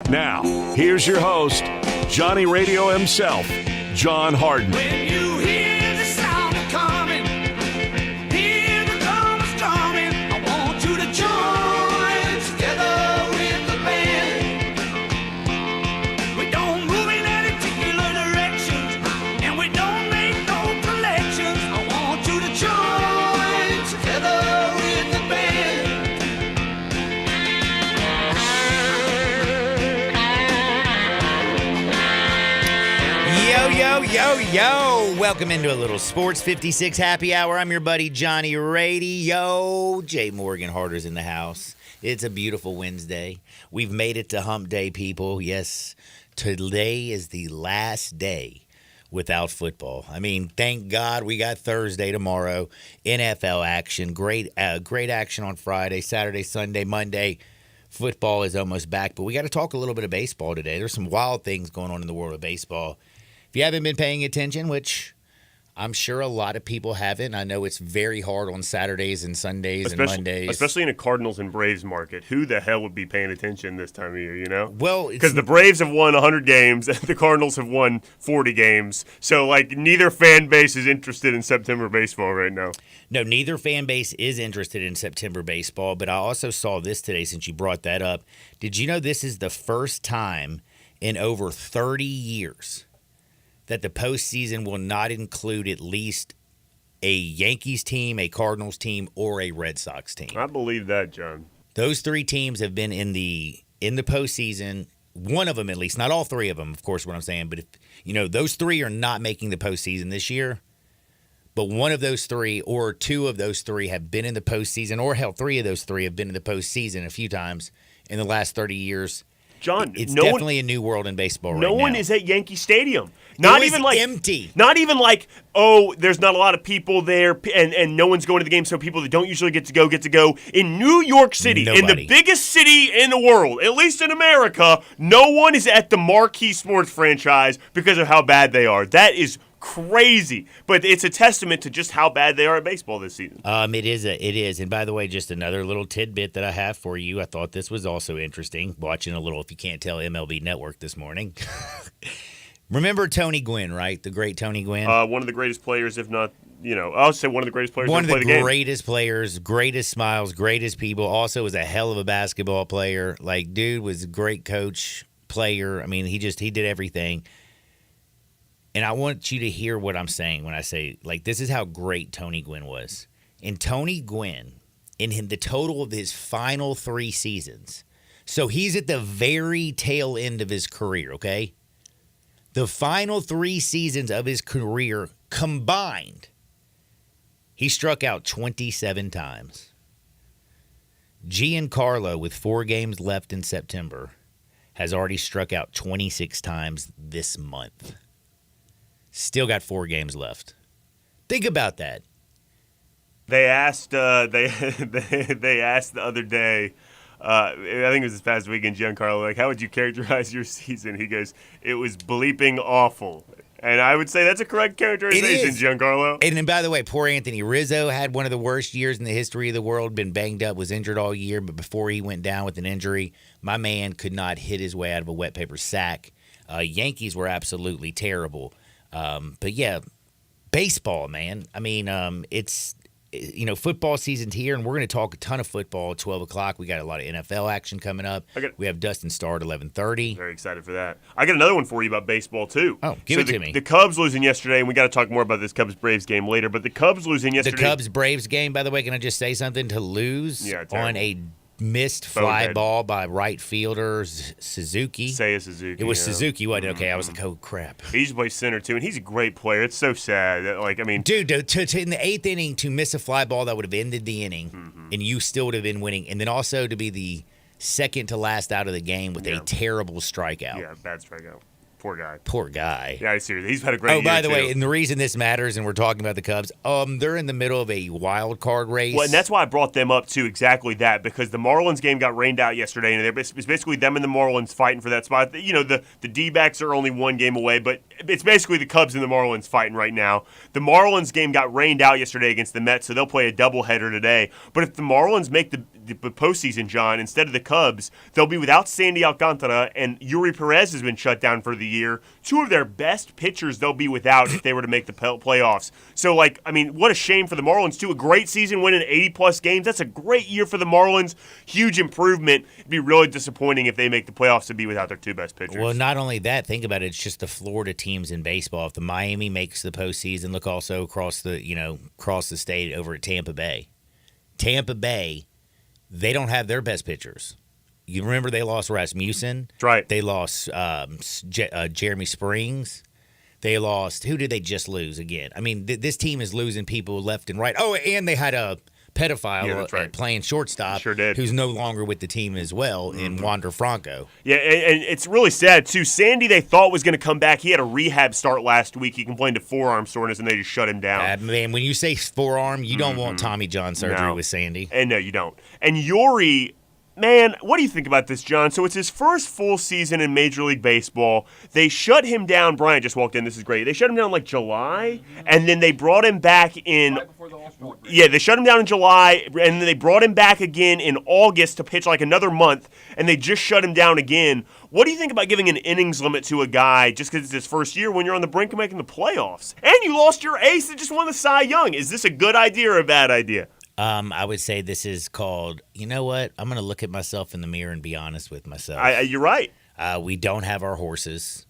Now, here's your host, Johnny Radio himself, John Harden. When you hear the sound coming, hear the drums drumming, I want you to join together with the band. We don't move in any particular directions, and we don't make no collections. I want you to join together with the band. Yo. Welcome into a little Sports 56 happy hour. I'm your buddy Johnny Radio. Jay Morgan Harder's in the house. It's a beautiful Wednesday. We've made it to hump day, people. Yes, today is the last day without football. I mean, thank God we got Thursday tomorrow. NFL action. Great action on Friday, Saturday, Sunday, Monday. Football is almost back, but we got to talk a little bit of baseball today. There's some wild things going on in the world of baseball. If you haven't been paying attention, which I'm sure a lot of people haven't, I know it's very hard on Saturdays and Sundays and Mondays. Especially in a Cardinals and Braves market. Who the hell would be paying attention this time of year, you know? Well, because the Braves have won 100 games and the Cardinals have won 40 games. So, neither fan base is interested in September baseball right now. No, neither fan base is interested in September baseball, but I also saw this today since you brought that up. Did you know this is the first time in over 30 years that the postseason will not include at least a Yankees team, a Cardinals team, or a Red Sox team? I believe that, John. Those three teams have been in the postseason. One of them, at least, not all three of them, of course, what I'm saying. But if those three are not making the postseason this year, but one of those three or two of those three have been in the postseason, or hell, three of those three have been in the postseason a few times in the last 30 years. John, it's definitely a new world in baseball right now. No one is at Yankee Stadium. Not even empty. Not even there's not a lot of people there and no one's going to the game, so people that don't usually get to go. In New York City, in the biggest city in the world, at least in America, no one is at the marquee sports franchise because of how bad they are. That is crazy, but it's a testament to just how bad they are at baseball this season. It is. And by the way, just another little tidbit that I have for you. I thought this was also interesting. Watching a little, if you can't tell, MLB Network this morning. Remember Tony Gwynn, right? The great Tony Gwynn. One of the greatest players, if not, I'll say one of the greatest players. One of the greatest players, greatest smiles, greatest people. Also was a hell of a basketball player. Dude was a great coach, player. I mean, he did everything. And I want you to hear what I'm saying when I say, this is how great Tony Gwynn was. And Tony Gwynn, in the total of his final 3 seasons, so he's at the very tail end of his career, okay? The final 3 seasons of his career combined, he struck out 27 times. Giancarlo, with 4 games left in September, has already struck out 26 times this month. Still got 4 games left. Think about that. They asked they asked the other day, I think it was this past weekend, Giancarlo, how would you characterize your season? He goes, it was bleeping awful. And I would say that's a correct characterization, Giancarlo. And by the way, poor Anthony Rizzo had one of the worst years in the history of the world, been banged up, was injured all year, but before he went down with an injury, my man could not hit his way out of a wet paper sack. Yankees were absolutely terrible. But yeah, baseball, man. I mean, it's, football season's here, and we're going to talk a ton of football at 12 o'clock. We got a lot of NFL action coming up. We have Dustin Starr at 11:30. Very excited for that. I got another one for you about baseball, too. Oh, give it to me. The Cubs losing yesterday, and we got to talk more about this Cubs-Braves game later, but the Cubs losing yesterday. The Cubs-Braves game, by the way, can I just say something? To lose on a missed fly ball by right fielder Suzuki. Seiya Suzuki. It was Suzuki, wasn't it? Okay, I was like, oh, crap. He just plays center, too, and he's a great player. It's so sad. Dude, to in the 8th inning to miss a fly ball that would have ended the inning, and you still would have been winning, and then also to be the second to last out of the game with a terrible strikeout. Yeah, bad strikeout. Poor guy. Poor guy. Yeah, seriously. He's had a great year, by the too. way, and the reason this matters, and we're talking about the Cubs, they're in the middle of a wild card race. Well, and that's why I brought them up, too, exactly that, because the Marlins game got rained out yesterday, and it's basically them and the Marlins fighting for that spot. The D-backs are only 1 game away, but it's basically the Cubs and the Marlins fighting right now. The Marlins game got rained out yesterday against the Mets, so they'll play a doubleheader today. But if the Marlins make the postseason, John, instead of the Cubs, they'll be without Sandy Alcantara, and Yuri Perez has been shut down for the year. Two of their best pitchers they'll be without if they were to make the playoffs. So, what a shame for the Marlins, too. A great season, winning 80-plus games. That's a great year for the Marlins. Huge improvement. It'd be really disappointing if they make the playoffs to be without their two best pitchers. Well, not only that, think about it. It's just the Florida teams in baseball. If the Miami makes the postseason, look also across the state over at Tampa Bay. Tampa Bay, they don't have their best pitchers. You remember they lost Rasmussen. That's right. They lost Jeremy Springs. They lost. Who did they just lose again? I mean, this team is losing people left and right. Oh, and they had a pedophile playing shortstop. Sure did. Who's no longer with the team as well in Wander Franco. Yeah, and it's really sad, too. Sandy, they thought was going to come back. He had a rehab start last week. He complained of forearm soreness, and they just shut him down. Man, when you say forearm, you don't want Tommy John surgery with Sandy. And no, you don't. And Yuri, man, what do you think about this, John? So it's his first full season in Major League Baseball. They shut him down. Brian just walked in. This is great. They shut him down July, and then they brought him back in. Right before the All-Star break. Yeah, they shut him down in July, and then they brought him back again in August to pitch another month, and they just shut him down again. What do you think about giving an innings limit to a guy just because it's his first year when you're on the brink of making the playoffs? And you lost your ace that just won the Cy Young. Is this a good idea or a bad idea? I would say this is called, you know what? I'm going to look at myself in the mirror and be honest with myself. You're right. We don't have our horses.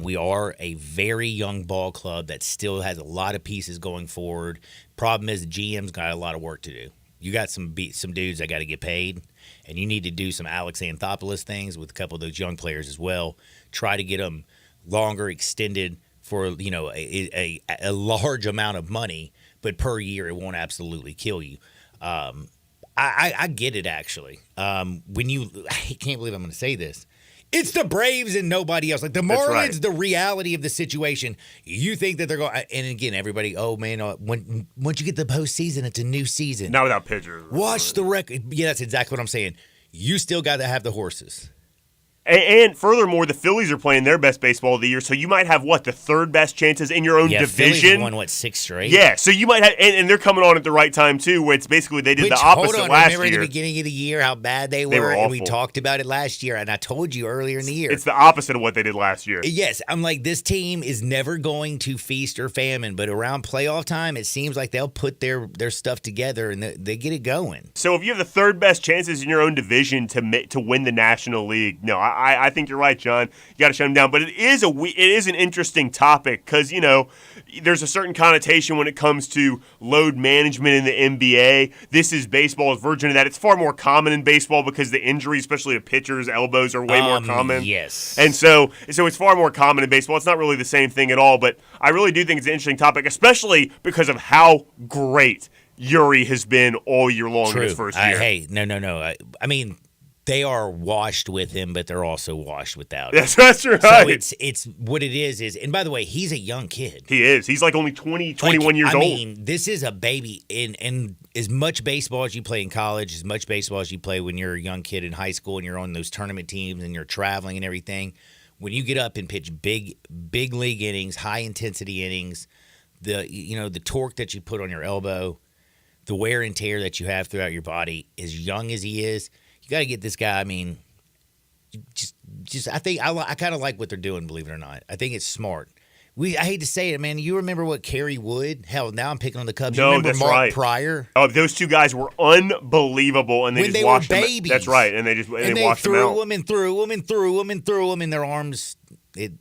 We are a very young ball club that still has a lot of pieces going forward. Problem is the GM's got a lot of work to do. You got some dudes that got to get paid, and you need to do some Alex Anthopoulos things with a couple of those young players as well. Try to get them longer, extended for a large amount of money. But per year, it won't absolutely kill you. I get it, actually. I can't believe I'm going to say this. It's the Braves and nobody else. Like the Marlins, right. The reality of the situation. You think that they're going, and again, everybody, oh man, once you get the postseason, it's a new season. Not without pitchers. Watch the record. Yeah, that's exactly what I'm saying. You still got to have the horses. And furthermore, the Phillies are playing their best baseball of the year, so you might have, the third best chances in your own division? Phillies have won, 6 straight? Yeah, so you might have, and they're coming on at the right time, too, where it's basically they did the opposite last year. Remember at the beginning of the year how bad they were? And we talked about it last year, and I told you earlier in the year. It's the opposite of what they did last year. Yes, I'm like, this team is never going to feast or famine, but around playoff time, it seems like they'll put their stuff together, and they get it going. So if you have the third best chances in your own division to win the National League, no, I think you're right, John. You got to shut him down. But it is an interesting topic because, there's a certain connotation when it comes to load management in the NBA. This is baseball's version of that. It's far more common in baseball because the injuries, especially to pitchers, elbows, are way more common. Yes. And so it's far more common in baseball. It's not really the same thing at all, but I really do think it's an interesting topic, especially because of how great Yuri has been all year long in his first year. Hey, no. I mean, they are washed with him, but they're also washed without him. That's right. So it's what it is, and by the way, he's a young kid. He is. He's only 20, 21 years old. I mean, this is a baby. In as much baseball as you play in college, as much baseball as you play when you're a young kid in high school and you're on those tournament teams and you're traveling and everything, when you get up and pitch big league innings, high intensity innings, the torque that you put on your elbow, the wear and tear that you have throughout your body, as young as he is, you got to get this guy. I mean, just I think I kind of like what they're doing. Believe it or not, I think it's smart. I hate to say it, man. You remember what Kerry Wood? Hell, now I'm picking on the Cubs. You remember that's Mark right. Pryor? Oh, those two guys were unbelievable, and they when just they washed were them. babies. That's right, and they washed them out. Threw them and threw them and threw them and threw them, and their arms it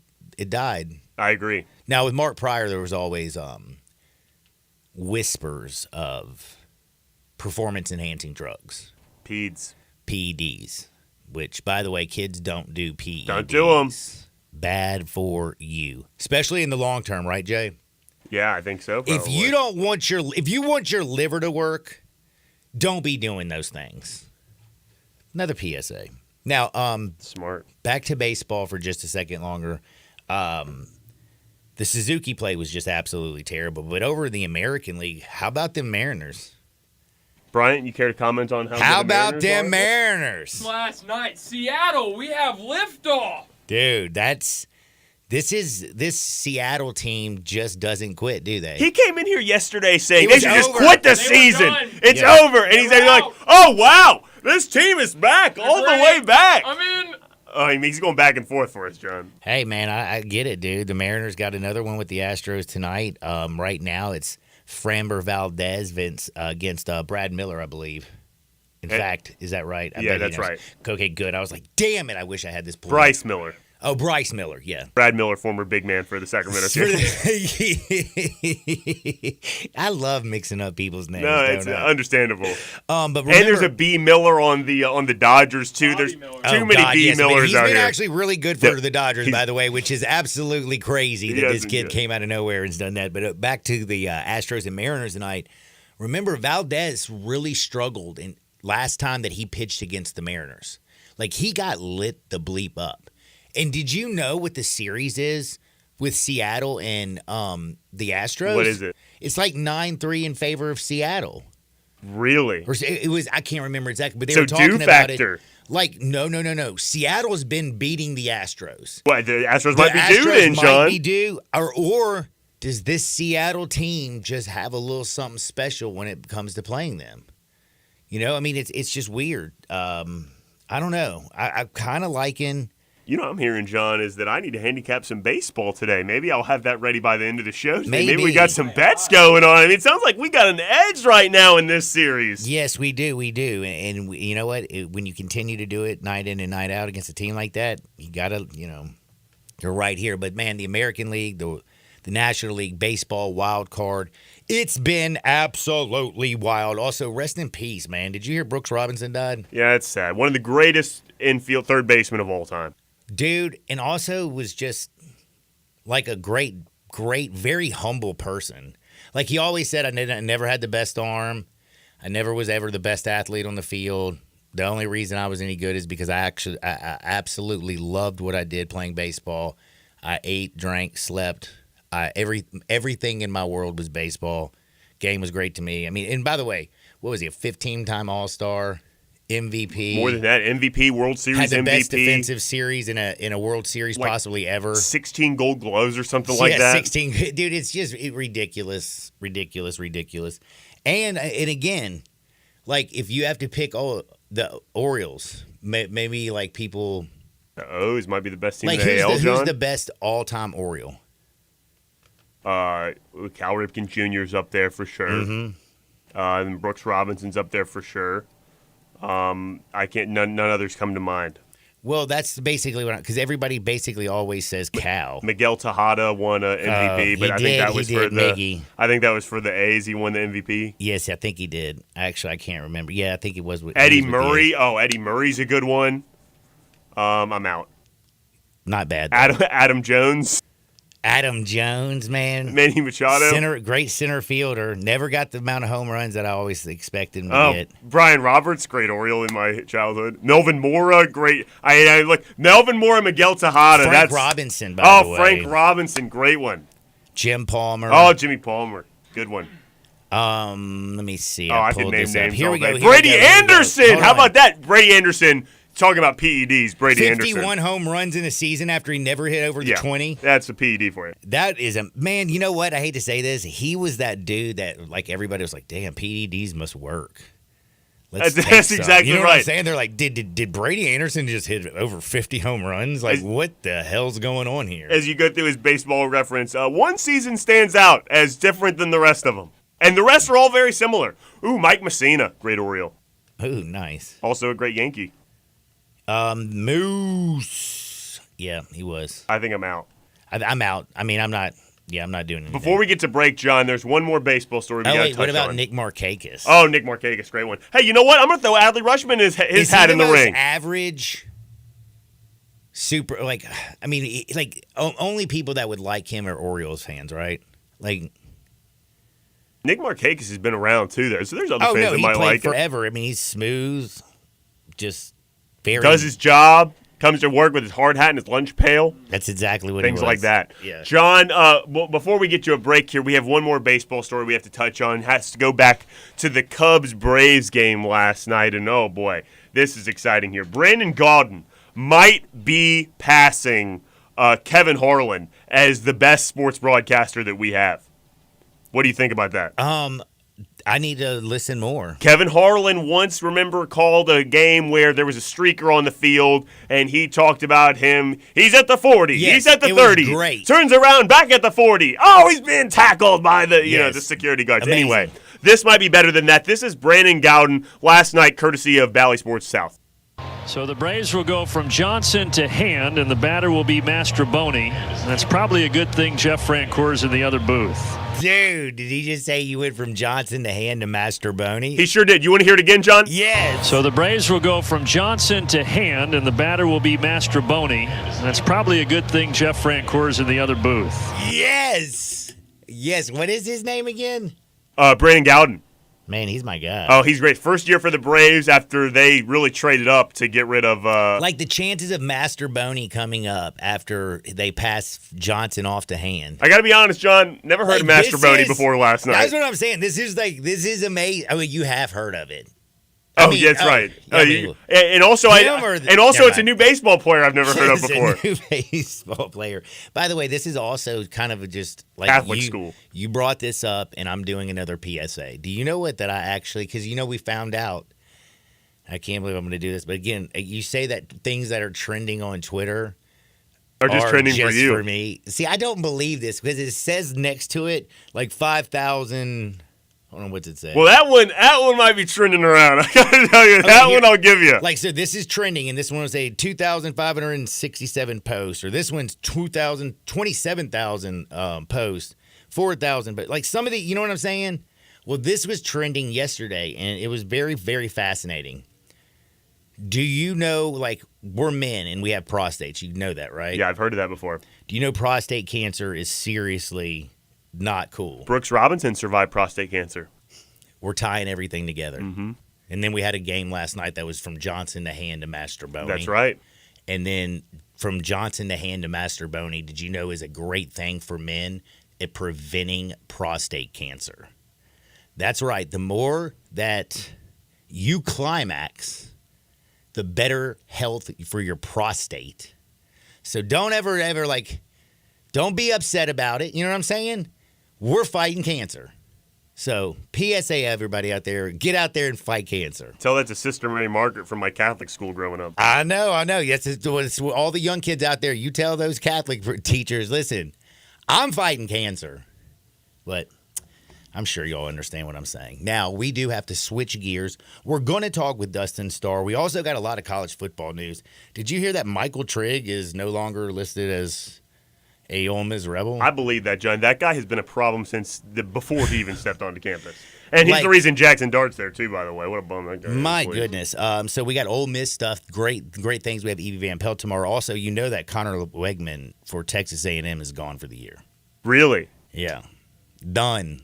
died. I agree. Now with Mark Pryor, there was always whispers of performance-enhancing drugs. PEDs, which, by the way, kids don't do PEDs. Don't do them. Bad for you, especially in the long term, right, Jay? Yeah, I think so. Probably. If you want your liver to work, don't be doing those things. Another PSA. Now, smart. Back to baseball for just a second longer. The Suzuki play was just absolutely terrible. But over in the American League, how about them Mariners? Brian, you care to comment on how about them Mariners? Last night, Seattle, we have liftoff. Dude, that's This Seattle team just doesn't quit, do they? He came in here yesterday saying It they was should just over. quit the They were season. done. It's Yeah. over. And he's They were like, out. oh, wow, this team is back all the great. way back. I'm in. Oh, he's going back and forth for us, John. Hey, man, I get it, dude. The Mariners got another one with the Astros tonight. Right now, it's Framber Valdez against Brad Miller, I believe. In fact, is that right? I Yeah, bet he that's knows. right. Okay, good. I was like, damn it, I wish I had this pulled up. Bryce Miller. Oh, Bryce Miller, yeah. Brad Miller, former big man for the Sacramento Kings. I love mixing up people's names. No, don't it's I? understandable. But remember, And there's a B. Miller on the Dodgers, too. There's Miller. too many God, B. yes, I mean, Millers he's out been here. actually really good for Yeah, the Dodgers, he's- by the way, which is absolutely crazy He that this hasn't kid yet. came out of nowhere and's done that. But back to the Astros and Mariners tonight. Remember, Valdez really struggled in last time that he pitched against the Mariners. Like, he got lit the bleep up. And did you know what the series is with Seattle and the Astros? What is it? It's like 9-3 in favor of Seattle. Really? Or it was, I can't remember exactly, but they So were talking do about factor. it. Like, no. Seattle's been beating the Astros. What, the Astros The might be due Astros then, might Sean. be due, or does this Seattle team just have a little something special when it comes to playing them? You know, I mean, it's just weird. I don't know. I'm kind of liking. You know, I'm hearing, John, is that I need to handicap some baseball today. Maybe I'll have that ready by the end of the show today. Maybe we Maybe. got some bets going on. I mean, it sounds like we got an edge right now in this series. Yes, we do, and you know what? When you continue to do it night in and night out against a team like that, you gotta, you're right here. But man, the American League, the National League Baseball wild card, it's been absolutely wild. Also, rest in peace, man. Did you hear Brooks Robinson died? Yeah, it's sad. One of the greatest infield third basemen of all time. Dude, and also was just like a great, very humble person. Like he always said, I never had the best arm. I never was ever the best athlete on the field. The only reason I was any good is because I absolutely loved what I did playing baseball. I ate, drank, slept. Everything in my world was baseball. Game was great to me. I mean, and by the way, what was he, a 15-time All-Star? MVP. More than that, MVP, World Series had the MVP. best defensive series in a World Series Like possibly ever. 16 Gold Gloves or something like that. 16. Dude, it's just ridiculous. And again, like if you have to pick the Orioles, maybe like people The O's might be the best team like in the AL, who's John. the best all-time Oriole? Cal Ripken Jr. is up there for sure. Mm-hmm. And Brooks Robinson's up there for sure. I can't. None others come to mind. Well, that's basically what because everybody basically always says Cal. Miguel Tejada won a MVP, but I think that was for the. Miggy. I think that was for the A's. He won the MVP. Yes, I think he did. Actually, I can't remember. Yeah, I think it was with Eddie he was with the Murray. A's. Oh, Eddie Murray's a good one. I'm out. Not bad. Though. Adam Jones, Adam Jones, man. Manny Machado. Great center fielder. Never got the amount of home runs that I always expected him to get. Brian Roberts, great Oriole in my childhood. Melvin Mora, great. I look Melvin Mora, Miguel Tejada. Frank That's Robinson, by the way. Frank Robinson, great one. Jim Palmer. Oh, Jimmy Palmer, good one. Let me see. Oh, I pulled could name this up. names. Here all we go. day. here we Brady go, here we go. Anderson. Hold How on. about that? Brady Anderson. Talking about PEDs, Brady 51 Anderson. home runs in a season after he never hit over the 20. That's a PED for you. That is a man. You know what? I hate to say this. He was that dude that like everybody was like, "Damn, PEDs must work." That's take some. exactly you know What I'm right. saying they're like, did Brady Anderson just hit over 50 home runs? Like, what the hell's going on here? As you go through his baseball reference, one season stands out as different than the rest of them, and the rest are all very similar. Ooh, Mike Messina, great Oriole, Ooh, nice. also a great Yankee. Moose. Yeah, he was. I think I'm out. I'm out. I mean, I'm not. Yeah, I'm not doing anything. Before we get to break, John, there's one more baseball story we Oh got to wait, touch what about on. Nick Markakis? Oh, Nick Markakis, great one. Hey, you know what? I'm going to throw Adley Rutschman his Is hat he in the most ring. Average. Super, like, I mean, like only people that would like him are Orioles fans, right? Like, Nick Markakis has been around too, there, so there's other oh fans no, that he might played like him. forever. I mean, he's smooth, just very. Does his job, comes to work with his hard hat and his lunch pail. That's exactly what Things he was. like that. Yeah. John, before we get to a break here, we have one more baseball story we have to touch on. It has to go back to the Cubs-Braves game last night, and oh boy, this is exciting here. Brandon Gaudin might be passing Kevin Harlan as the best sports broadcaster that we have. What do you think about that? I need to listen more. Kevin Harlan once, remember, called a game where there was a streaker on the field, and he talked about him. He's at the 40. Yes, he's at the it 30. was great. Turns around, back at the 40. Oh, he's being tackled by the the security guards. Amazing. Anyway, this might be better than that. This is Brandon Gowden last night, courtesy of Bally Sports South. So the Braves will go from Johnson to Hand, and the batter will be Mastroboni. That's probably a good thing Jeff Francoeur's in the other booth. Dude, did he just say you went from Johnson to Hand to Mastroboni? He sure did. You want to hear it again, John? Yes. So the Braves will go from Johnson to Hand, and the batter will be Mastroboni. That's probably a good thing Jeff Francoeur's in the other booth. Yes. Yes. What is his name again? Brandon Gowden. Man, he's my guy. Oh, he's great. First year for the Braves after they really traded up to get rid of like the chances of Mastroboni coming up after they pass Johnson off to Hand. I got to be honest, John, never heard of Mastroboni before last night. That's what I'm saying. This is amazing. I mean, you have heard of it. That's right. And also, it's a new baseball player I've never heard of before. It's a new baseball player. By the way, this is also kind of just like Catholic school. You brought this up, and I'm doing another PSA. Do you know what that I actually? Because we found out. I can't believe I'm going to do this, but again, you say that things that are trending on Twitter are just trending just for you. For me, see, I don't believe this because it says next to it like 5,000. Hold on, what's it say? Well, that one might be trending around. I gotta tell you, that one I'll give you. Like, so this is trending, and this one will say 2,567 posts, or this one's 27,000 posts, 4,000. But like some of the, you know what I'm saying? Well, this was trending yesterday, and it was very, very fascinating. Do you know, like, we're men and we have prostates? You know that, right? Yeah, I've heard of that before. Do you know prostate cancer is seriously not cool? Brooks Robinson survived prostate cancer. We're tying everything together. Mm-hmm. And then we had a game last night that was from Johnson to Hand to Mastroboni. That's right. And then from Johnson to Hand to Mastroboni, did you know is a great thing for men at preventing prostate cancer? That's right. The more that you climax, the better health for your prostate. So don't ever, don't be upset about it. You know what I'm saying? We're fighting cancer. So, PSA, everybody out there, get out there and fight cancer. Tell that to Sister Mary Margaret from my Catholic school growing up. I know. Yes, it's all the young kids out there. You tell those Catholic teachers, listen, I'm fighting cancer. But I'm sure y'all understand what I'm saying. Now, we do have to switch gears. We're going to talk with Dustin Starr. We also got a lot of college football news. Did you hear that Michael Trigg is no longer listed as a Ole Miss Rebel? I believe that, John. That guy has been a problem since before he even stepped onto campus. And he's the reason Jackson Dart's there, too, by the way. What a bum that guy is. My goodness. So we got Ole Miss stuff. Great things. We have Evie Van Pelt tomorrow. Also, you know that Connor Wegman for Texas A&M is gone for the year. Really? Yeah. Done.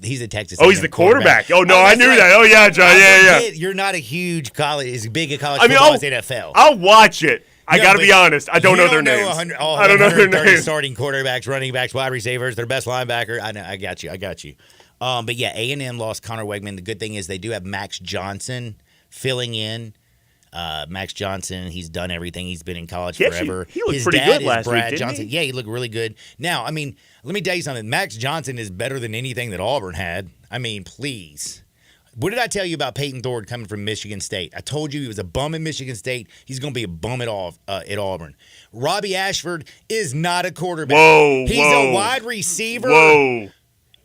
He's a Texas A&M he's the quarterback. Oh, no, I knew that. Oh, yeah, John. Yeah. You're not a huge college, as big a college football as NFL. I'll watch it. I got to be honest. I don't know their names. I don't know their names. Starting quarterbacks, running backs, wide receivers, their best linebacker. I know. I got you. But yeah, A&M lost Connor Wegman. The good thing is they do have Max Johnson filling in. Max Johnson, he's done everything. He's been in college forever. He looked His pretty dad good last is Brad week, didn't Johnson. he? Yeah, he looked really good. Now, I mean, let me tell you something. Max Johnson is better than anything that Auburn had. I mean, please. What did I tell you about Peyton Thorne coming from Michigan State? I told you he was a bum in Michigan State. He's going to be a bum at Auburn. Robbie Ashford is not a quarterback. He's a wide receiver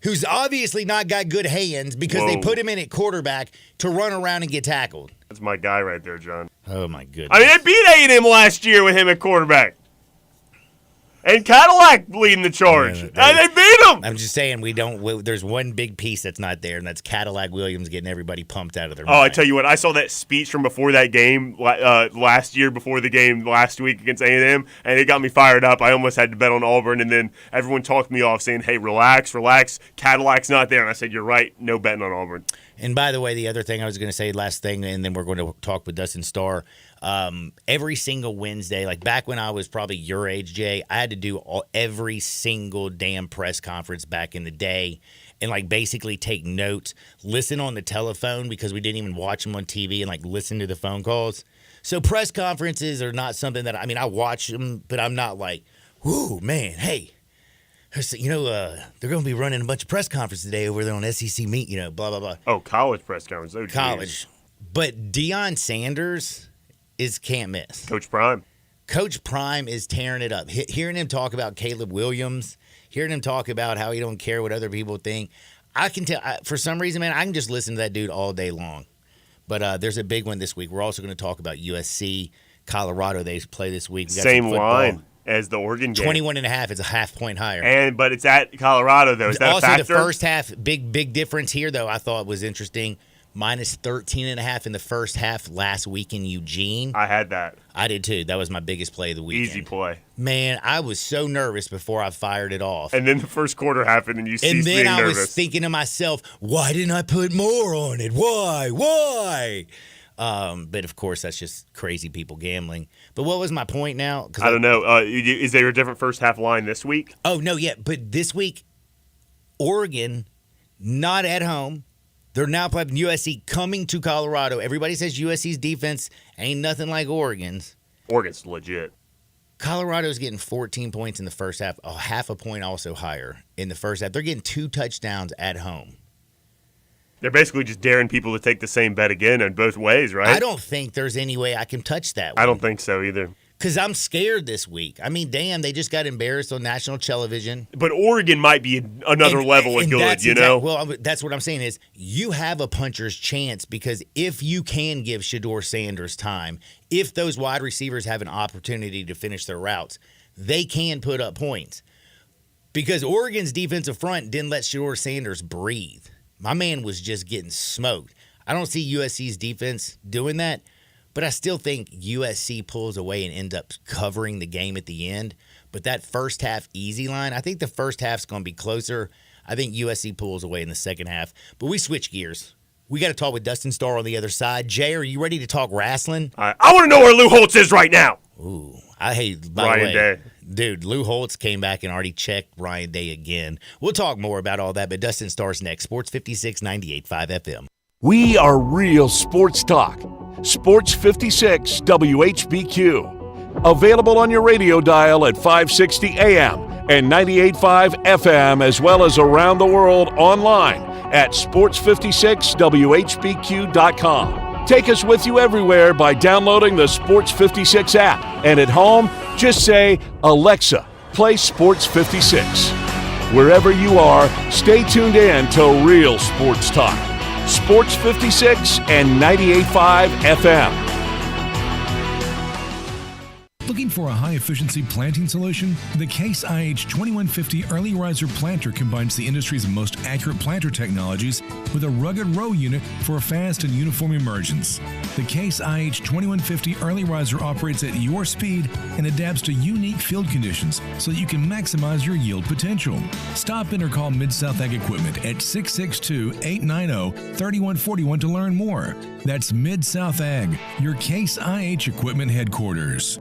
who's obviously not got good hands because they put him in at quarterback to run around and get tackled. That's my guy right there, John. Oh, my goodness. I mean, they beat A&M last year with him at quarterback. And Cadillac leading the charge. And they beat him. I'm just saying there's one big piece that's not there, and that's Cadillac Williams getting everybody pumped out of their mind. I tell you what, I saw that speech from before that game last year, before the game last week against A&M, and it got me fired up. I almost had to bet on Auburn, and then everyone talked me off saying, hey, relax, Cadillac's not there. And I said, you're right, no betting on Auburn. And by the way, the other thing I was going to say, last thing, and then we're going to talk with Dustin Starr. Every single Wednesday, like back when I was probably your age, Jay, I had to do every single damn press conference back in the day and like basically take notes, listen on the telephone because we didn't even watch them on TV and like listen to the phone calls. So press conferences are not something that, I mean, I watch them, but I'm not like Ooh, man, hey. They're going to be running a bunch of press conferences today over there on SEC Meet, blah, blah, blah. Oh, college press conference. Oh, geez. College. But Deion Sanders can't miss. Coach Prime. Coach Prime is tearing it up. Hearing him talk about Caleb Williams, hearing him talk about how he don't care what other people think. I can tell, for some reason, man, I can just listen to that dude all day long. But there's a big one this week. We're also going to talk about USC, Colorado. They play this week. We got same line as the Oregon game. 21.5 is a half point higher. But it's at Colorado, though. Is that also a factor? The first half, big difference here, though, I thought was interesting. Minus 13.5 in the first half last week in Eugene. I had that. I did, too. That was my biggest play of the weekend. Easy play. Man, I was so nervous before I fired it off. And then the first quarter happened, and you ceased being nervous. And then I was thinking to myself, why didn't I put more on it? Why? But, of course, that's just crazy people gambling. But what was my point now? I don't know. Is there a different first half line this week? Oh, no, yeah. But this week, Oregon, not at home. They're now playing USC coming to Colorado. Everybody says USC's defense ain't nothing like Oregon's. Oregon's legit. Colorado's getting 14 points in the first half, half a point also higher in the first half. They're getting 2 touchdowns at home. They're basically just daring people to take the same bet again in both ways, right? I don't think there's any way I can touch that one. I don't think so either. Because I'm scared this week. I mean, damn, they just got embarrassed on national television. But Oregon might be another level of good, Well, that's what I'm saying is you have a puncher's chance because if you can give Shedeur Sanders time, if those wide receivers have an opportunity to finish their routes, they can put up points. Because Oregon's defensive front didn't let Shedeur Sanders breathe. My man was just getting smoked. I don't see USC's defense doing that. But I still think USC pulls away and ends up covering the game at the end. But that first half easy line, I think the first half's going to be closer. I think USC pulls away in the second half. But we switch gears. We got to talk with Dustin Starr on the other side. Jay, are you ready to talk wrestling? I want to know where Lou Holtz is right now. Ooh, by Ryan the way, Day. Dude, Lou Holtz came back and already checked Ryan Day again. We'll talk more about all that, but Dustin Starr's next. Sports 56, 98.5 FM. We are real sports talk. Sports 56 WHBQ. Available on your radio dial at 560 AM and 98.5 FM, as well as around the world online at sports56whbq.com. Take us with you everywhere by downloading the Sports 56 app. And at home, just say, Alexa, play Sports 56. Wherever you are, stay tuned in to Real Sports Talk. Sports 56 and 98.5 FM. Looking for a high-efficiency planting solution? The Case IH 2150 Early Riser Planter combines the industry's most accurate planter technologies with a rugged row unit for a fast and uniform emergence. The Case IH 2150 Early Riser operates at your speed and adapts to unique field conditions so that you can maximize your yield potential. Stop in or call Mid-South Ag Equipment at 662-890-3141 to learn more. That's Mid-South Ag, your Case IH Equipment headquarters.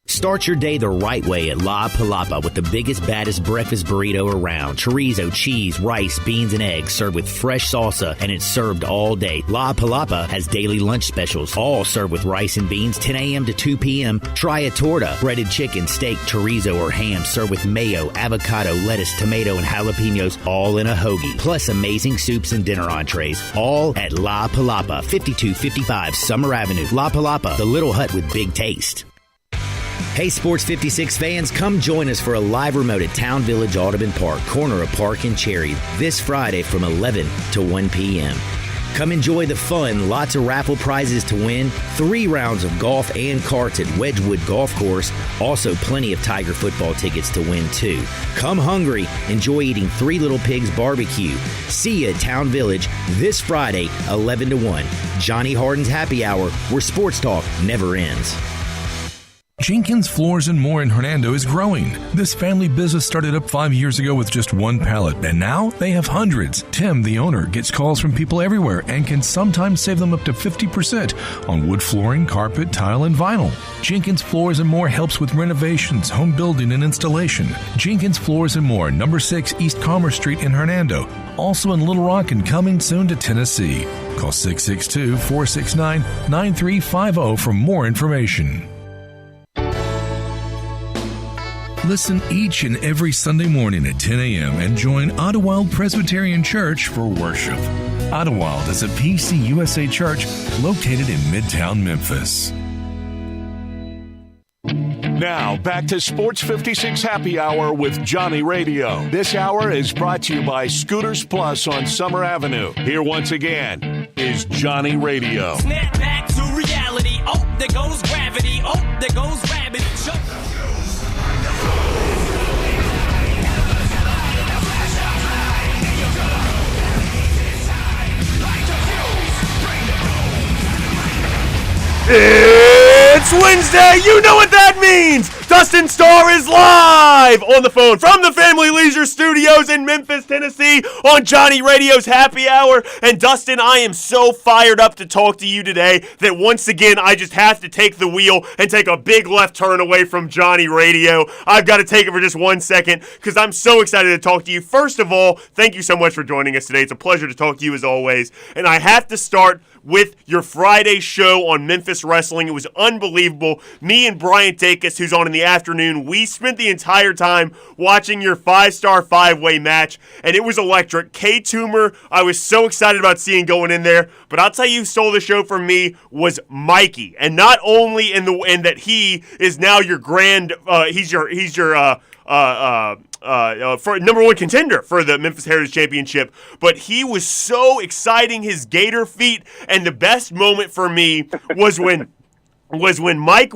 Start your day the right way at La Palapa with the biggest, baddest breakfast burrito around. Chorizo, cheese, rice, beans, and eggs served with fresh salsa, and it's served all day. La Palapa has daily lunch specials, all served with rice and beans, 10 a.m. to 2 p.m. Try a torta, breaded chicken, steak, chorizo, or ham served with mayo, avocado, lettuce, tomato, and jalapenos, all in a hoagie. Plus amazing soups and dinner entrees, all at La Palapa, 5255 Summer Avenue. La Palapa, the little hut with big taste. Hey, Sports 56 fans, come join us for a live remote at Town Village Audubon Park, corner of Park and Cherry, this Friday from 11 to 1 p.m. Come enjoy the fun, lots of raffle prizes to win, 3 rounds of golf and karts at Wedgwood Golf Course, also plenty of Tiger football tickets to win too. Come hungry, enjoy eating 3 Little Pigs barbecue. See you at Town Village this Friday, 11 to 1. Johnny Harden's Happy Hour, where sports talk never ends. Jenkins Floors and More in Hernando is growing. This family business started up 5 years ago with just 1 pallet, and now they have hundreds. Tim, the owner, gets calls from people everywhere and can sometimes save them up to 50% on wood flooring, carpet, tile, and vinyl. Jenkins Floors and More helps with renovations, home building, and installation. Jenkins Floors and More, number 6 East Commerce Street in Hernando. Also in Little Rock and coming soon to Tennessee. Call 662-469-9350 for more information. Listen each and every Sunday morning at 10 a.m. and join Ottawild Presbyterian Church for worship. Ottawild is a PCUSA church located in Midtown Memphis. Now, back to Sports 56 Happy Hour with Johnny Radio. This hour is brought to you by Scooters Plus on Summer Avenue. Here once again is Johnny Radio. Snap back to reality. Oh, there goes gravity. Oh, there goes rabbit. It's Wednesday. You know what that means. Dustin Starr is live on the phone from the Family Leisure Studios in Memphis, Tennessee on Johnny Radio's Happy Hour. And Dustin, I am so fired up to talk to you today that once again I just have to take the wheel and take a big left turn away from Johnny Radio. I've got to take it for just 1 second because I'm so excited to talk to you. First of all, thank you so much for joining us today. It's a pleasure to talk to you as always. And I have to start with your Friday show on Memphis Wrestling. It was unbelievable. Me and Brian Dacus, who's on in the afternoon, we spent the entire time watching your 5-star 5-way match, and it was electric. Kay Toomer, I was so excited about seeing going in there, but I'll tell you who stole the show from me was Mikey, and not only in that he is now your he's your for number one contender for the Memphis Heritage Championship, but he was so exciting, his gator feet, and the best moment for me was when Mike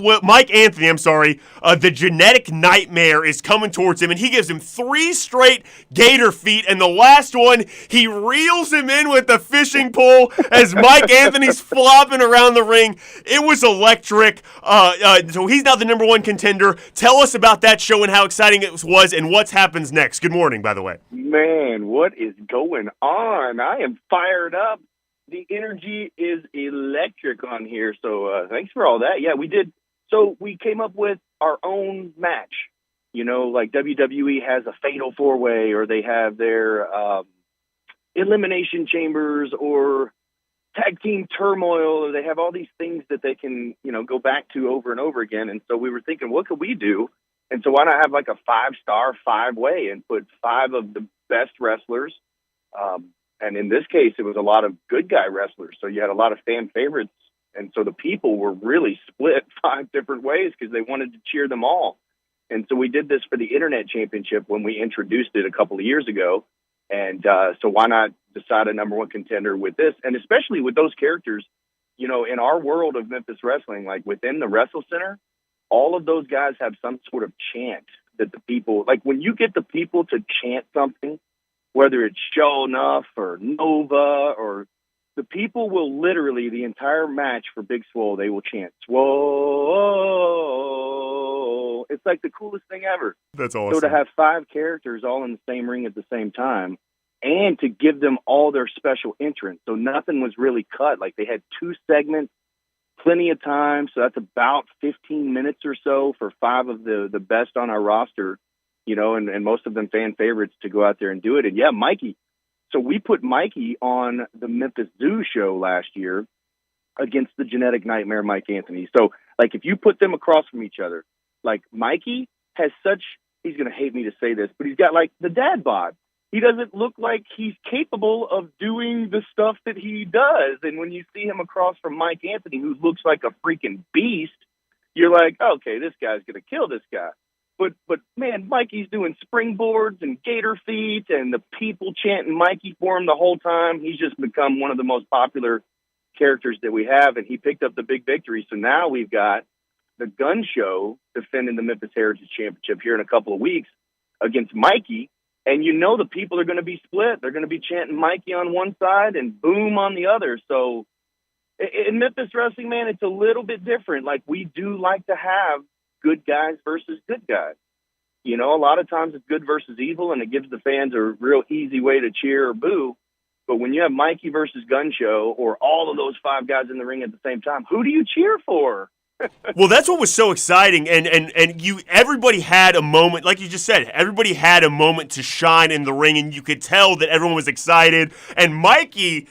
Anthony, the genetic nightmare is coming towards him, and he gives him 3 straight gator feet, and the last one, he reels him in with the fishing pole as Mike Anthony's flopping around the ring. It was electric. So he's now the number one contender. Tell us about that show and how exciting it was and what happens next. Good morning, by the way. Man, what is going on? I am fired up. The energy is electric on here, so thanks for all that. Yeah, we did. So we came up with our own match. You know, like WWE has a fatal 4-way, or they have their elimination chambers, or tag team turmoil, or they have all these things that they can, go back to over and over again. And so we were thinking, what could we do? And so why not have like a 5-star 5-way and put 5 of the best wrestlers, and in this case, it was a lot of good guy wrestlers. So you had a lot of fan favorites. And so the people were really split 5 different ways because they wanted to cheer them all. And so we did this for the Internet Championship when we introduced it a couple of years ago. And so why not decide a number one contender with this? And especially with those characters, in our world of Memphis wrestling, like within the Wrestle Center, all of those guys have some sort of chant that the people, like when you get the people to chant something, whether it's Show Enough or Nova, or the people will literally, the entire match for Big Swole, they will chant, Swole. It's like the coolest thing ever. That's awesome. So to have 5 characters all in the same ring at the same time, and to give them all their special entrance. So nothing was really cut. Like they had 2 segments, plenty of time. So that's about 15 minutes or so for 5 of the best on our roster. And most of them fan favorites to go out there and do it. And yeah, Mikey. So we put Mikey on the Memphis Zoo show last year against the genetic nightmare Mike Anthony. So like if you put them across from each other, like Mikey has he's going to hate me to say this, but he's got like the dad bod. He doesn't look like he's capable of doing the stuff that he does. And when you see him across from Mike Anthony, who looks like a freaking beast, you're like, okay, this guy's going to kill this guy. But man, Mikey's doing springboards and gator feet, and the people chanting Mikey for him the whole time. He's just become one of the most popular characters that we have, and he picked up the big victory. So now we've got the Gun Show defending the Memphis Heritage Championship here in a couple of weeks against Mikey, and the people are going to be split. They're going to be chanting Mikey on one side and Boom on the other. So in Memphis wrestling, man, it's a little bit different. Like we do like to have good guys versus good guys. A lot of times it's good versus evil, and it gives the fans a real easy way to cheer or boo. But when you have Mikey versus Gun Show, or all of those 5 guys in the ring at the same time, who do you cheer for? Well, that's what was so exciting, and everybody had a moment, like you just said, everybody had a moment to shine in the ring, and you could tell that everyone was excited. And Mikey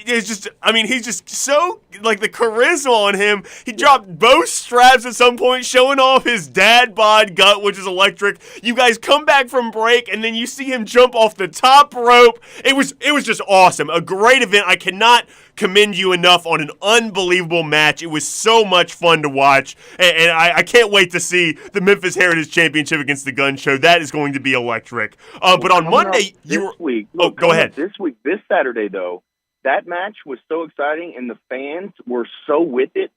is just, I mean, he's just so, like, the charisma on him. He dropped both straps at some point, showing off his dad bod gut, which is electric. You guys come back from break, and then you see him jump off the top rope. It was just awesome. A great event. I cannot commend you enough on an unbelievable match. It was so much fun to watch, and I can't wait to see the Memphis Heritage Championship against the Gun Show. That is going to be electric. But on Monday, go ahead. This Saturday, though, that match was so exciting, and the fans were so with it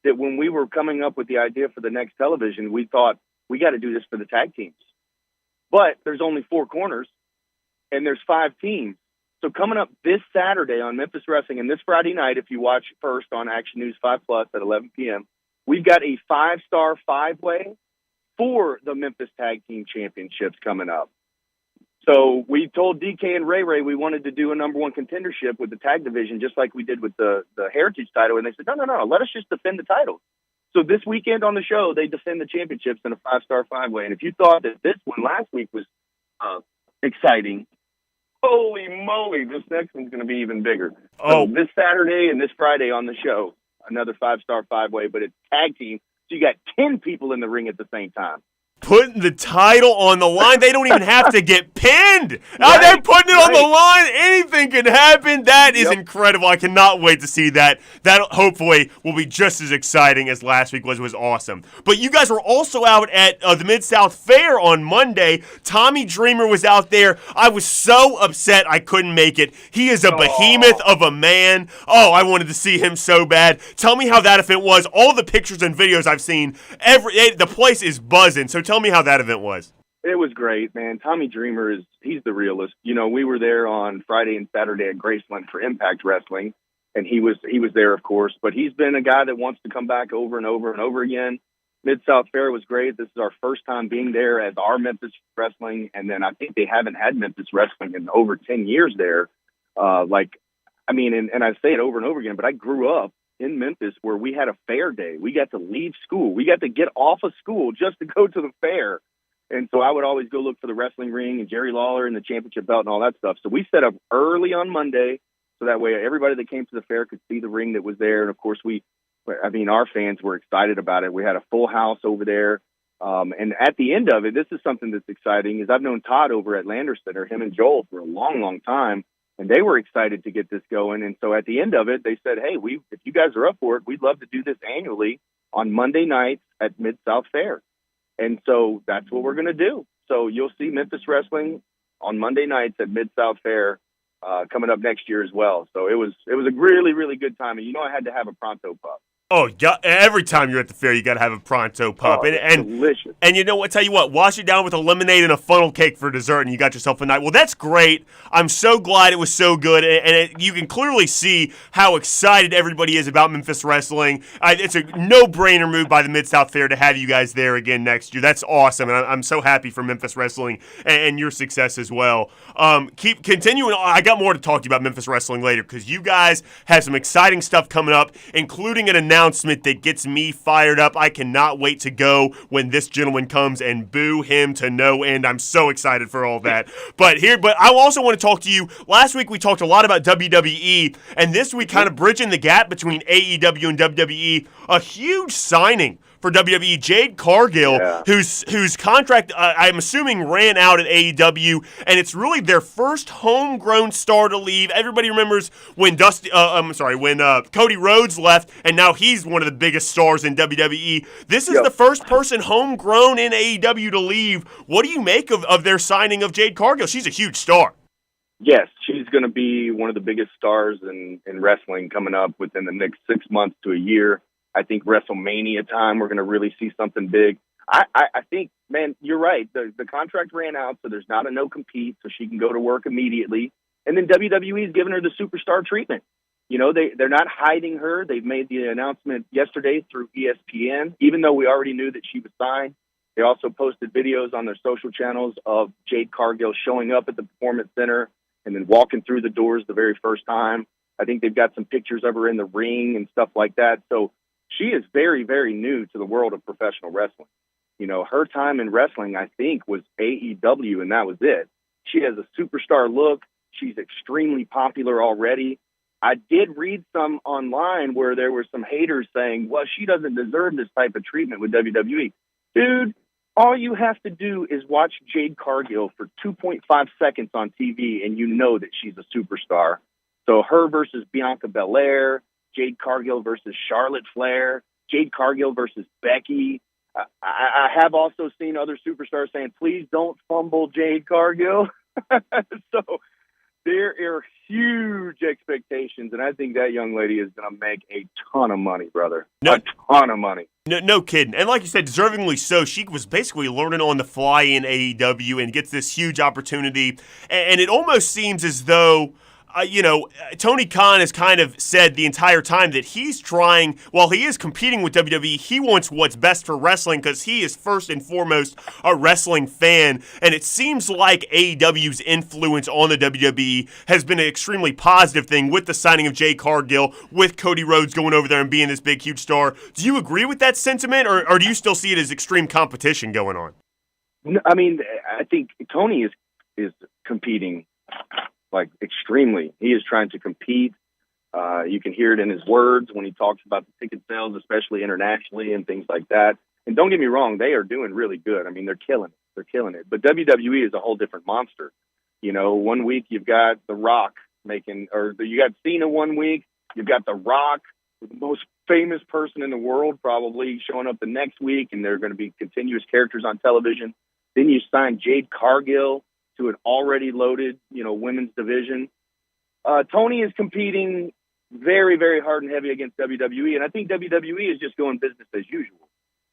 that when we were coming up with the idea for the next television, we thought, we got to do this for the tag teams. But there's only 4 corners, and there's 5 teams. So coming up this Saturday on Memphis Wrestling, and this Friday night, if you watch first on Action News 5 Plus at 11 p.m., we've got a 5-star 5-way for the Memphis Tag Team Championships coming up. So we told DK and Ray we wanted to do a number 1 contendership with the tag division, just like we did with the Heritage title. And they said, no, let us just defend the titles. So this weekend on the show, they defend the championships in a 5-star 5-way. And if you thought that this one last week was exciting, holy moly, this next one's going to be even bigger. So this Saturday and this Friday on the show, another 5-star 5-way, but it's tag team. So you got 10 people in the ring at the same time. Putting the title on the line. They don't even have to get pinned. Right, They're putting it on the line. Anything can happen. That is incredible. I cannot wait to see that. That hopefully will be just as exciting as last week was. It was awesome. But you guys were also out at the Mid-South Fair on Monday. Tommy Dreamer was out there. I was so upset I couldn't make it. He is a behemoth of a man. Oh, I wanted to see him so bad. Tell me how that event was. All the pictures and videos I've seen, the place is buzzing. So tell me how that event was. It was great, man. Tommy Dreamer he's the realist. You know, we were there on Friday and Saturday at Graceland for Impact Wrestling, and he was there, of course, but he's been a guy that wants to come back over and over and over again. Mid-South Fair was great. This is our first time being there as our Memphis Wrestling, and then I think they haven't had Memphis Wrestling in over 10 years there. And I say it over and over again, but I grew up in Memphis where we had a fair day. We got to leave school. We got to get off of school just to go to the fair. And so I would always go look for the wrestling ring and Jerry Lawler and the championship belt and all that stuff. So we set up early on Monday so that way everybody that came to the fair could see the ring that was there. And, of course, our fans were excited about it. We had a full house over there. And at the end of it, this is something that's exciting, is I've known Todd over at Lander Center, him and Joel, for a long, long time. And they were excited to get this going. And so at the end of it, they said, hey, if you guys are up for it, we'd love to do this annually on Monday nights at Mid-South Fair. And so that's what we're going to do. So you'll see Memphis Wrestling on Monday nights at Mid-South Fair coming up next year as well. So it was a really, really good time. And, I had to have a Pronto Pup. Oh, every time you're at the fair, you got to have a Pronto Pup. Oh, and delicious. And you know what? Tell you what, wash it down with a lemonade and a funnel cake for dessert, and you got yourself a night. Well, that's great. I'm so glad it was so good, and you can clearly see how excited everybody is about Memphis Wrestling. It's a no-brainer move by the Mid-South Fair to have you guys there again next year. That's awesome, and I'm so happy for Memphis Wrestling and your success as well. Keep continuing. I got more to talk to you about Memphis Wrestling later, because you guys have some exciting stuff coming up, including an announcement that gets me fired up. I cannot wait to go when this gentleman comes and boo him to no end. I'm so excited for all that. But I also want to talk to you. Last week we talked a lot about WWE, and this week kind of bridging the gap between AEW and WWE, a huge signing for WWE, Jade Cargill, whose contract I'm assuming ran out at AEW, and it's really their first homegrown star to leave. Everybody remembers when Cody Rhodes left, and now he's one of the biggest stars in WWE. This is the first person homegrown in AEW to leave. What do you make of their signing of Jade Cargill? She's a huge star. Yes, she's going to be one of the biggest stars in wrestling coming up within the next 6 months to a year. I think WrestleMania time, we're going to really see something big. I think, man, you're right. The contract ran out, so there's not a no-compete, so she can go to work immediately. And then WWE is giving her the superstar treatment. They're not hiding her. They've made the announcement yesterday through ESPN, even though we already knew that she was signed. They also posted videos on their social channels of Jade Cargill showing up at the Performance Center and then walking through the doors the very first time. I think they've got some pictures of her in the ring and stuff like that. So she is very, very new to the world of professional wrestling. You know, her time in wrestling, I think, was AEW, and that was it. She has a superstar look. She's extremely popular already. I did read some online where there were some haters saying, well, she doesn't deserve this type of treatment with WWE. Dude, all you have to do is watch Jade Cargill for 2.5 seconds on TV, and you know that she's a superstar. So her versus Bianca Belair, Jade Cargill versus Charlotte Flair, Jade Cargill versus Becky. I have also seen other superstars saying, please don't fumble Jade Cargill. So there are huge expectations, and I think that young lady is going to make a ton of money, brother. A ton of money. No kidding. And like you said, deservingly so. She was basically learning on the fly in AEW and gets this huge opportunity. And it almost seems as though, Tony Khan has kind of said the entire time that he's trying, while he is competing with WWE, he wants what's best for wrestling because he is first and foremost a wrestling fan. And it seems like AEW's influence on the WWE has been an extremely positive thing with the signing of Jade Cargill, with Cody Rhodes going over there and being this big, huge star. Do you agree with that sentiment, or do you still see it as extreme competition going on? I mean, I think Tony is competing like extremely. He is trying to compete. You can hear it in his words when he talks about the ticket sales, especially internationally and things like that. And don't get me wrong, they are doing really good. I mean, they're killing it. They're killing it. But WWE is a whole different monster. You know, one week you've got The Rock you got Cena one week, you've got The Rock, the most famous person in the world probably, showing up the next week, and they're going to be continuous characters on television. Then you sign Jade Cargill to an already loaded, women's division. Tony is competing very, very hard and heavy against WWE, and I think WWE is just going business as usual,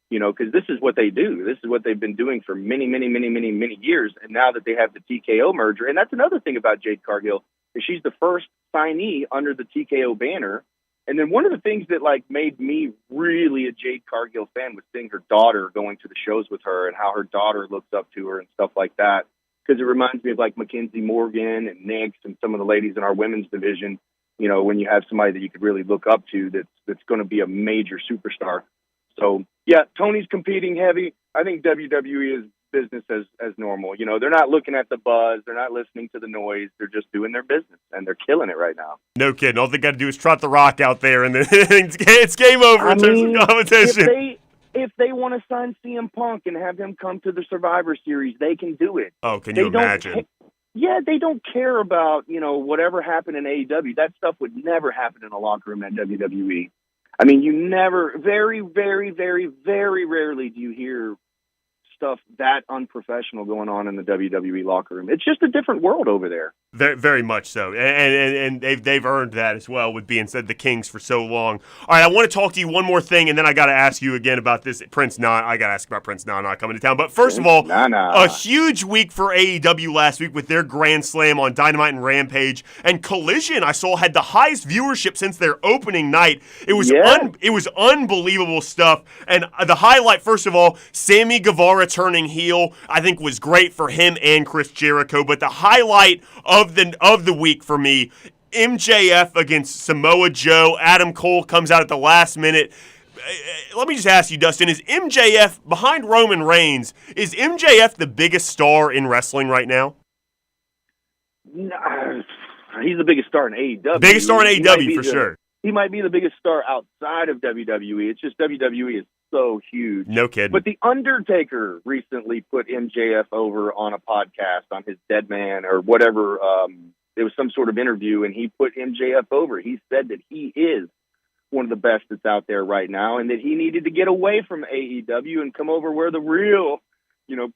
because this is what they do. This is what they've been doing for many, many, many, many, many years, and now that they have the TKO merger, and that's another thing about Jade Cargill, is she's the first signee under the TKO banner. And then one of the things that made me really a Jade Cargill fan was seeing her daughter going to the shows with her and how her daughter looks up to her and stuff like that. Because it reminds me of Mackenzie Morgan and Nix and some of the ladies in our women's division, when you have somebody that you could really look up to that's going to be a major superstar. So, yeah, Tony's competing heavy. I think WWE is business as normal. They're not looking at the buzz. They're not listening to the noise. They're just doing their business, and they're killing it right now. No kidding. All they got to do is trot The Rock out there, and then it's game over in terms of competition. If they want to sign CM Punk and have him come to the Survivor Series, they can do it. Oh, can you imagine? They don't care about, whatever happened in AEW. That stuff would never happen in a locker room at WWE. I mean, you never, very, very, very, very rarely do you hear stuff that unprofessional going on in the WWE locker room. It's just a different world over there. Very, very much so, and they've earned that as well with being said the Kings for so long. All right, I want to talk to you one more thing, and then I got to ask you again about this Prince Nana. I got to ask about Prince Nana coming to town. But first of all, a huge week for AEW last week with their Grand Slam on Dynamite and Rampage, and Collision I saw had the highest viewership since their opening night. It was it was unbelievable stuff, and the highlight, first of all, Sammy Guevara turning heel, I think was great for him and Chris Jericho. But the highlight of the week for me, MJF against Samoa Joe. Adam Cole comes out at the last minute. Let me just ask you, Dustin, is MJF, behind Roman Reigns, is MJF the biggest star in wrestling right now? No, he's the biggest star in AEW. Biggest star in AEW, for sure. He might be the biggest star outside of WWE. It's just WWE is so huge. No kidding. But The Undertaker recently put MJF over on a podcast on his Dead Man or whatever. It was some sort of interview, and he put MJF over. He said that he is one of the best that's out there right now, and that he needed to get away from AEW and come over where the real,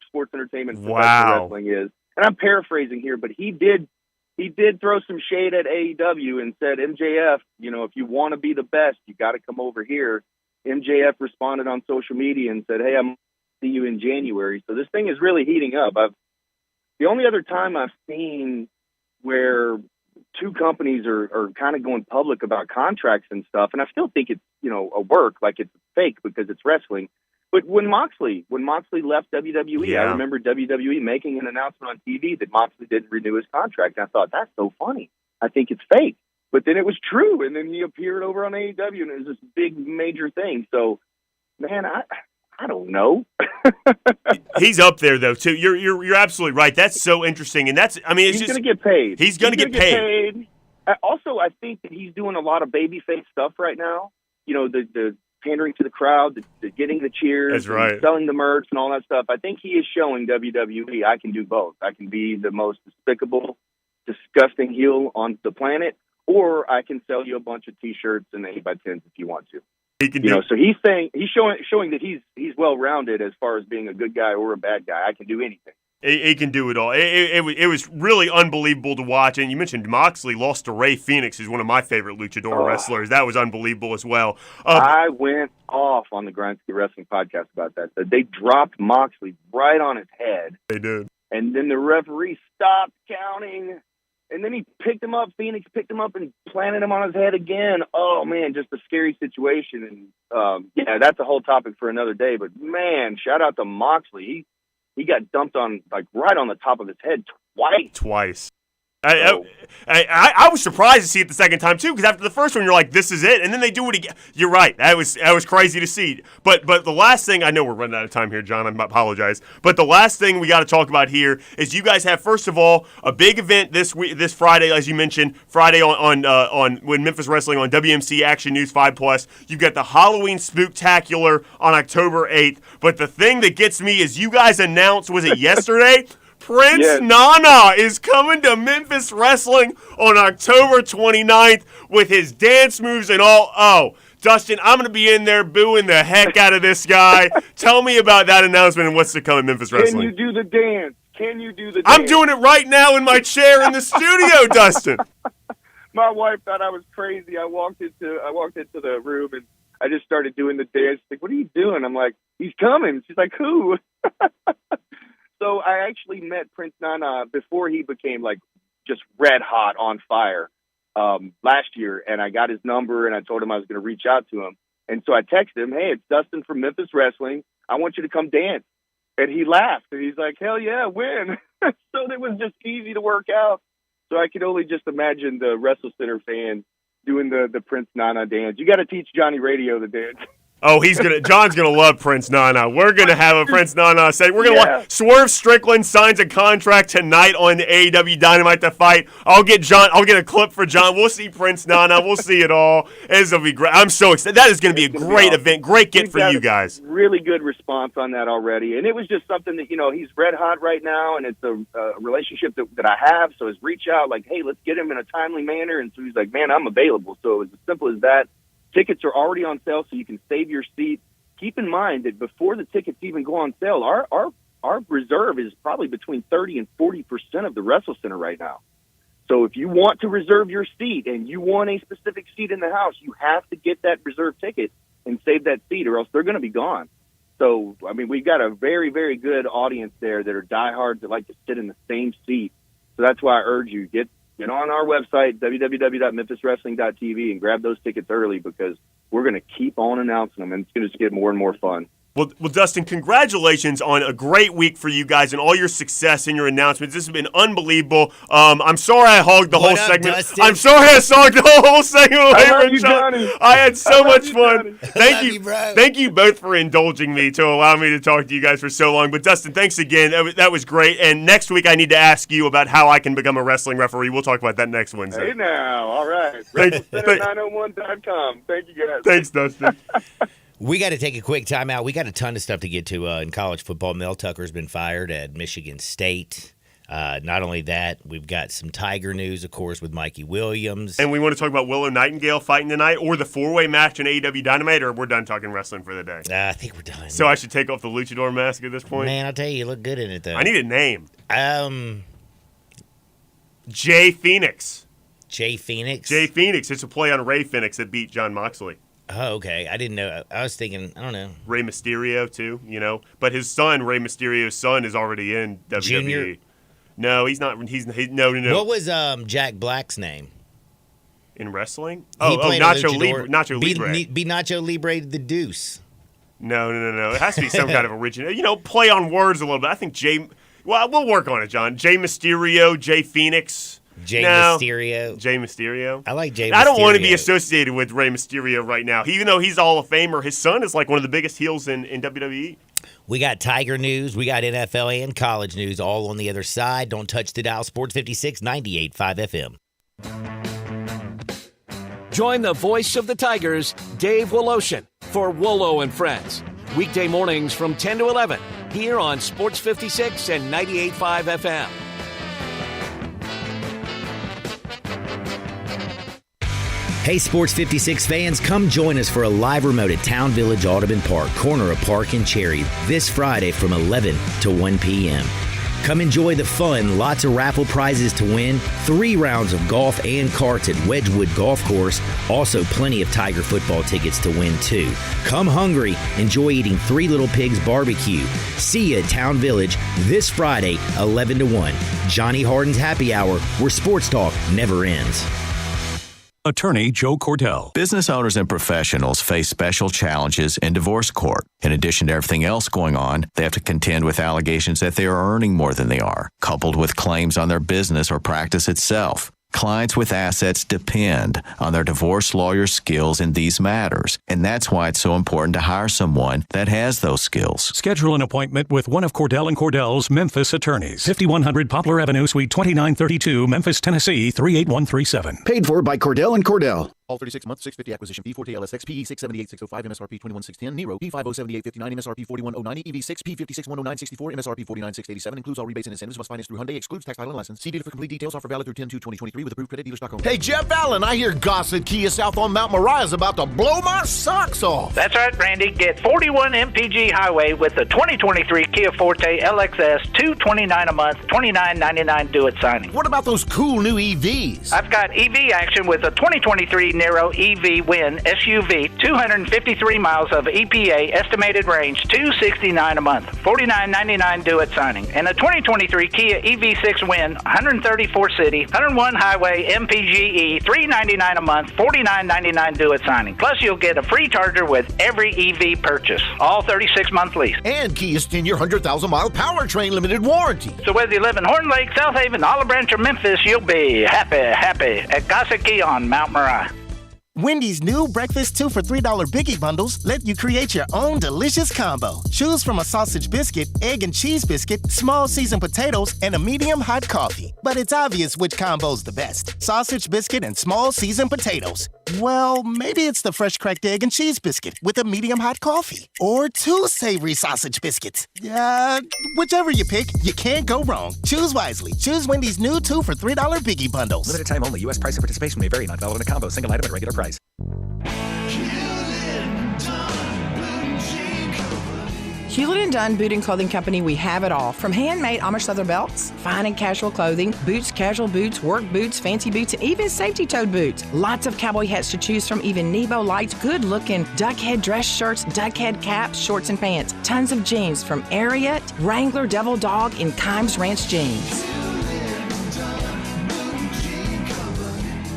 sports entertainment professional wrestling is. And I'm paraphrasing here, but he did throw some shade at AEW and said, MJF, if you want to be the best, you got to come over here. MJF responded on social media and said, hey, I'm going to see you in January. So this thing is really heating up. The only other time I've seen where two companies are kind of going public about contracts and stuff, and I still think it's, a work, like it's fake because it's wrestling. But when Moxley left WWE, I remember WWE making an announcement on TV that Moxley didn't renew his contract. And I thought, that's so funny. I think it's fake But then it was true, and then he appeared over on AEW, and it was this big major thing. So, man, I don't know. He's up there though too. You're absolutely right. That's so interesting, and that's he's going to get paid. He's going to get paid. Also, I think that he's doing a lot of babyface stuff right now. You know, the pandering to the crowd, the getting the cheers, that's right, selling the merch and all that stuff. I think he is showing WWE I can do both. I can be the most despicable, disgusting heel on the planet, or I can sell you a bunch of T-shirts and 8x10s if you want to. He can do. So he's showing that he's well rounded as far as being a good guy or a bad guy. I can do anything. He can do it all. It was really unbelievable to watch. And you mentioned Moxley lost to Rey Fenix, who's one of my favorite luchador wrestlers. That was unbelievable as well. I went off on the Grindski Wrestling podcast about that. They dropped Moxley right on his head. They did. And then the referee stopped counting. And then he picked him up. Phoenix picked him up and planted him on his head again. Oh, man, just a scary situation. And, that's a whole topic for another day. But, man, shout out to Moxley. He got dumped on, like, right on the top of his head twice. I was surprised to see it the second time too, because after the first one you're like, this is it, and then they do it again. You're right. That was crazy to see. But the last thing, I know we're running out of time here, John. I apologize. But the last thing we got to talk about here is you guys have, first of all, a big event this Friday, as you mentioned, Friday on when Memphis Wrestling on WMC Action News 5+. You've got the Halloween Spooktacular on October 8th. But the thing that gets me is you guys announced, was it yesterday? Prince Nana is coming to Memphis Wrestling on October 29th with his dance moves and all. Oh, Dustin, I'm going to be in there booing the heck out of this guy. Tell me about that announcement and what's to come at Memphis Wrestling. Can you do the dance? I'm doing it right now in my chair in the studio, Dustin. My wife thought I was crazy. I walked into the room and I just started doing the dance. Like, what are you doing? I'm like, he's coming. She's like, who? So I actually met Prince Nana before he became like just red hot on fire last year, and I got his number and I told him I was going to reach out to him. And so I texted him, hey, it's Dustin from Memphis Wrestling. I want you to come dance. And he laughed and he's like, hell yeah, when? So it was just easy to work out. So I could only just imagine the Wrestle Center fans doing the Prince Nana dance. You got to teach Johnny Radio the dance. Oh, John's gonna love Prince Nana. We're gonna have a Prince Nana set. We're gonna watch Swerve Strickland signs a contract tonight on the AEW Dynamite to fight. I'll get a clip for John. We'll see Prince Nana. We'll see it all. It'll be great. I'm so excited. That is gonna be a great event. Great get for you guys. Really good response on that already, and it was just something that he's red hot right now, and it's a relationship that I have. So it's reach out like, hey, let's get him in a timely manner, and so he's like, man, I'm available. So it was as simple as that. Tickets are already on sale, so you can save your seat. Keep in mind that before the tickets even go on sale, our reserve is probably between 30 and 40% of the Wrestle Center right now. So if you want to reserve your seat and you want a specific seat in the house, you have to get that reserved ticket and save that seat, or else they're going to be gone. So, I mean, we've got a very, very good audience there that are diehards that like to sit in the same seat. So that's why I urge you, get on our website, www.memphiswrestling.tv, and grab those tickets early, because we're going to keep on announcing them, and it's going to just get more and more fun. Well, Dustin, congratulations on a great week for you guys and all your success and your announcements. This has been unbelievable. I'm sorry I hogged the whole segment. Dustin? I'm sorry I hogged the whole segment away from you, Johnny. I had so much fun. Thank you, bro. Thank you both for indulging me to allow me to talk to you guys for so long. But Dustin, thanks again. That was great. And next week I need to ask you about how I can become a wrestling referee. We'll talk about that next Wednesday. Hey now, all right. WrestleCenter901.com. Thank you guys. Thanks, Dustin. We got to take a quick time out. We got a ton of stuff to get to in college football. Mel Tucker's been fired at Michigan State. Not only that, we've got some Tiger news, of course, with Mikey Williams. And we want to talk about Willow Nightingale fighting tonight, or the four-way match in AEW Dynamite, or we're done talking wrestling for the day. I think we're done. So I should take off the luchador mask at this point? Man, I'll tell you look good in it, though. I need a name. Jay Phoenix. Jay Phoenix? Jay Phoenix. It's a play on Rey Fenix that beat John Moxley. Oh, okay. I didn't know. I was thinking, I don't know. Rey Mysterio, too, But his son, Rey Mysterio's son, is already in WWE. Junior? No, he's not. No. What was Jack Black's name? In wrestling? He Oh, played a Nacho luchador. Nacho Libre. Be Nacho Libre the Deuce. No. It has to be some kind of original. Play on words a little bit. I think Jay. Well, we'll work on it, John. Jay Mysterio, Jay Phoenix. Jay No. Mysterio. Jay Mysterio. I like Jay Mysterio. I don't want to be associated with Rey Mysterio right now. Even though he's a Hall of Famer, his son is like one of the biggest heels in WWE. We got Tiger news, we got NFL and college news all on the other side. Don't touch the dial. Sports 56, 98.5 FM. Join the voice of the Tigers, Dave Woloshin, for Wolo and Friends. Weekday mornings from 10 to 11 here on Sports 56 and 98.5 FM. Hey, Sports 56 fans, come join us for a live remote at Town Village Audubon Park, corner of Park and Cherry, this Friday from 11 to 1 p.m. Come enjoy the fun, lots of raffle prizes to win, 3 rounds of golf and carts at Wedgwood Golf Course, also plenty of Tiger football tickets to win too. Come hungry, enjoy eating Three Little Pigs barbecue. See you at Town Village this Friday, 11 to 1. Johnny Harden's Happy Hour, where sports talk never ends. Attorney Joe Cordell. Business owners and professionals face special challenges in divorce court. In addition to everything else going on, they have to contend with allegations that they are earning more than they are, coupled with claims on their business or practice itself. Clients with assets depend on their divorce lawyer's skills in these matters, and that's why it's so important to hire someone that has those skills. Schedule an appointment with one of Cordell & Cordell's Memphis attorneys. 5100 Poplar Avenue, Suite 2932, Memphis, Tennessee, 38137. Paid for by Cordell & Cordell. All 36 months, 650 acquisition fee, Forte LSX, PE 678605, MSRP 21610, Nero P507859, MSRP 41090, EV6 P5610964, MSRP 49687, includes all rebates and incentives, must finance through Hyundai, excludes tax title and license. See dealer for complete details. Offer valid through 10/2/2023 with approved credit dealer.com. Hey, Jeff Allen, I hear Gossett Kia South on Mount Moriah is about to blow my socks off. That's right, Randy. Get 41 MPG Highway with the 2023 Kia Forte LXS, $229 a month, $29.99 due at signing. What about those cool new EVs? I've got EV action with the 2023 Nero EV Win SUV, 253 miles of EPA estimated range, $269 a month, $49.99 due at signing. And the 2023 Kia EV6 Win, 134 city, 101 highway MPGE, $399 a month, $49.99 due at signing. Plus, you'll get a free charger with every EV purchase. All 36-month lease. And Kia's 10-year, 100,000-mile powertrain limited warranty. So whether you live in Horn Lake, South Haven, Olive Branch, or Memphis, you'll be happy at Gossett Kia on Mount Moriah. Wendy's new breakfast 2 for $3 Biggie Bundles let you create your own delicious combo. Choose from a sausage biscuit, egg and cheese biscuit, small seasoned potatoes, and a medium hot coffee. But it's obvious which combo's the best. Sausage biscuit and small seasoned potatoes. Well, maybe it's the fresh cracked egg and cheese biscuit with a medium hot coffee. Or 2 savory sausage biscuits. Whichever you pick, you can't go wrong. Choose wisely. Choose Wendy's new 2 for $3 Biggie Bundles. Limited time only. U.S. price and participation may vary. Not valid in a combo. Single item at regular price. Hewlett & Dunn Boot and Clothing Company, we have it all. From handmade Amish leather belts, fine and casual clothing, boots, casual boots, work boots, fancy boots, and even safety-toed boots. Lots of cowboy hats to choose from, even Nebo lights, good-looking duck head dress shirts, duck head caps, shorts, and pants. Tons of jeans from Ariat, Wrangler, Devil Dog, and Kimes Ranch jeans.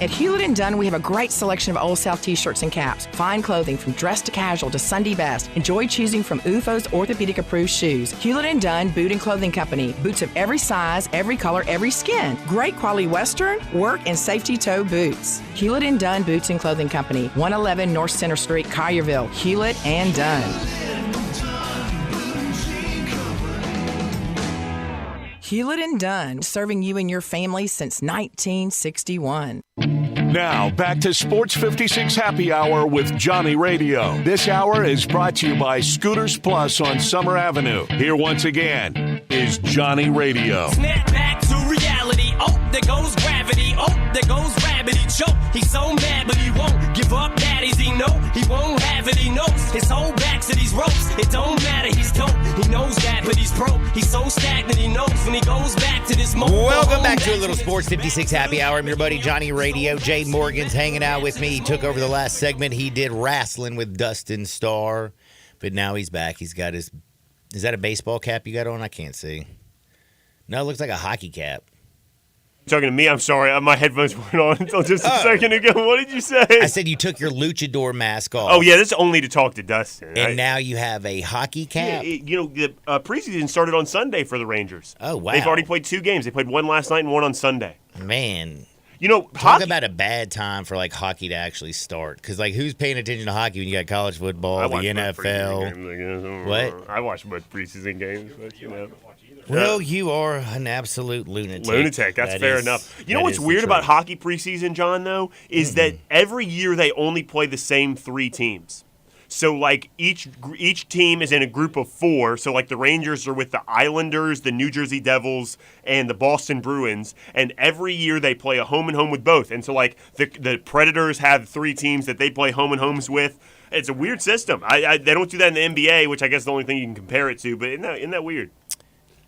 At Hewlett & Dunn, we have a great selection of Old South t-shirts and caps. Fine clothing from dress to casual to Sunday best. Enjoy choosing from UFO's orthopedic-approved shoes. Hewlett & Dunn Boot and Clothing Company. Boots of every size, every color, every skin. Great quality Western, work, and safety toe boots. Hewlett & Dunn Boots and Clothing Company. 111 North Center Street, Collierville. Hewlett & Dunn. Hewlett & Dunn, serving you and your family since 1961. Now, back to Sports 56 Happy Hour with Johnny Radio. This hour is brought to you by Scooters Plus on Summer Avenue. Here once again is Johnny Radio. Snap back to reality. Oh, there goes gravity. Oh, there goes rabbit. He choke. He's so mad, but he won't give up. Daddies, he know he won't have it. He knows his whole back to these ropes. It don't matter. He's dope. He knows that, but he's broke. He's so stagnant. He knows when he goes back to this moment. Welcome back to a little Sports 56 Happy Hour. I'm your buddy Johnny Radio. Jay Morgan's hanging out with me. He took over the last segment. He did wrestling with Dustin Starr, but now he's back. He's got his. Is that a baseball cap you got on? I can't see. No, it looks like a hockey cap. Talking to me, I'm sorry. My headphones weren't on until just a second ago. What did you say? I said you took your luchador mask off. Oh, yeah, this is only to talk to Dustin. And now you have a hockey cap? Yeah, the preseason started on Sunday for the Rangers. Oh, wow. They've already played 2 games. They played one last night and one on Sunday. Man. Talk hockey, about a bad time for, hockey to actually start. Because, who's paying attention to hockey when you got college football, the NFL? What? I watch most preseason games, but, Well, you are an absolute lunatic. That's fair enough. You know what's weird about hockey preseason, John, though, is that every year they only play the same 3 teams. So, each team is in a group of 4. So, the Rangers are with the Islanders, the New Jersey Devils, and the Boston Bruins. And every year they play a home and home with both. And so, the Predators have 3 teams that they play home and homes with. It's a weird system. They don't do that in the NBA, which I guess is the only thing you can compare it to. But isn't that weird?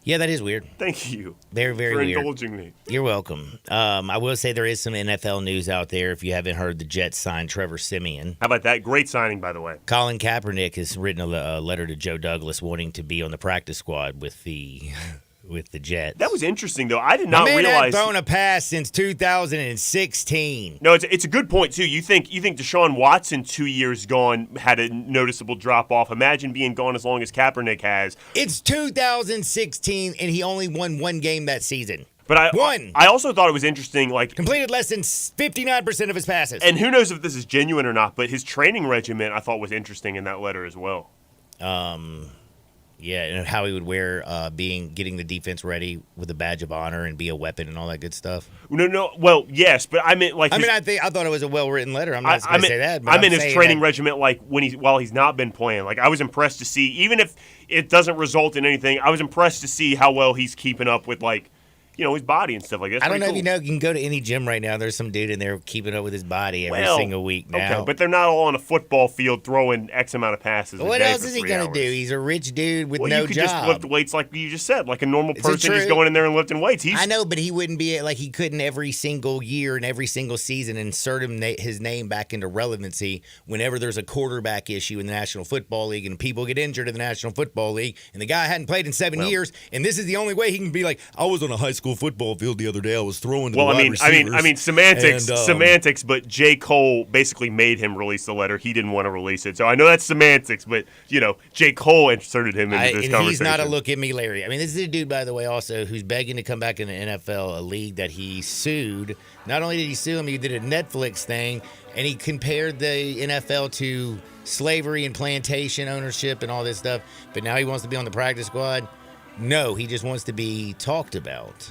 Yeah, that is weird. Thank you. Very, very weird. For indulging me. You're welcome. I will say there is some NFL news out there. If you haven't heard, the Jets signed Trevor Siemian. How about that? Great signing, by the way. Colin Kaepernick has written a letter to Joe Douglas wanting to be on the practice squad with the Jets. That was interesting, though. I did not realize. Man, thrown a pass since 2016. No, it's a good point too. You think Deshaun Watson 2 years gone had a noticeable drop off? Imagine being gone as long as Kaepernick has. It's 2016, and he only won 1 game that season. But I also thought it was interesting, completed less than 59% of his passes. And who knows if this is genuine or not? But his training regimen I thought was interesting in that letter as well. Yeah, and how he would wear getting the defense ready with a badge of honor and be a weapon and all that good stuff. No. Well, yes, but I meant I thought it was a well-written letter. I'm not going to say that. But I meant his training regimen, while he's not been playing. I was impressed to see, even if it doesn't result in anything, I was impressed to see how well he's keeping up with his body and stuff like that. I don't know if you can go to any gym right now. There's some dude in there keeping up with his body every single week now. Okay, but they're not all on a football field throwing X amount of passes. What else is he going to do? He's a rich dude with no job. You could just lift weights like you just said, like a normal person just going in there and lifting weights. I know, but he wouldn't be he couldn't every single year and every single season insert his name back into relevancy whenever there's a quarterback issue in the National Football League and people get injured in the National Football League and the guy hadn't played in 7 years and this is the only way he can be I was on a high school football field the other day. I was throwing to the wide receivers. I mean, semantics. But J. Cole basically made him release the letter. He didn't want to release it, so I know that's semantics. But J. Cole inserted him into this conversation. He's not a look at me, Larry. I mean, this is a dude, by the way, also who's begging to come back in the NFL, a league that he sued. Not only did he sue him, he did a Netflix thing, and he compared the NFL to slavery and plantation ownership and all this stuff. But now he wants to be on the practice squad. No, he just wants to be talked about.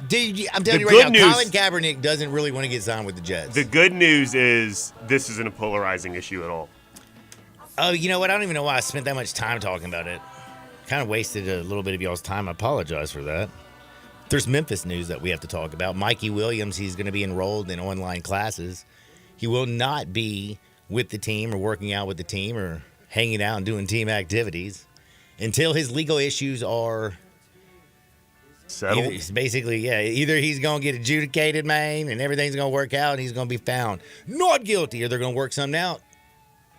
Dude, I'm telling you right now, Colin Kaepernick doesn't really want to get signed with the Jets. The good news is this isn't a polarizing issue at all. Oh, you know what? I don't even know why I spent that much time talking about it. Kind of wasted a little bit of y'all's time. I apologize for that. There's Memphis news that we have to talk about. Mikey Williams, he's going to be enrolled in online classes. He will not be with the team or working out with the team or hanging out and doing team activities until his legal issues are settled. Either he's going to get adjudicated, man, and everything's going to work out, and he's going to be found not guilty, or they're going to work something out.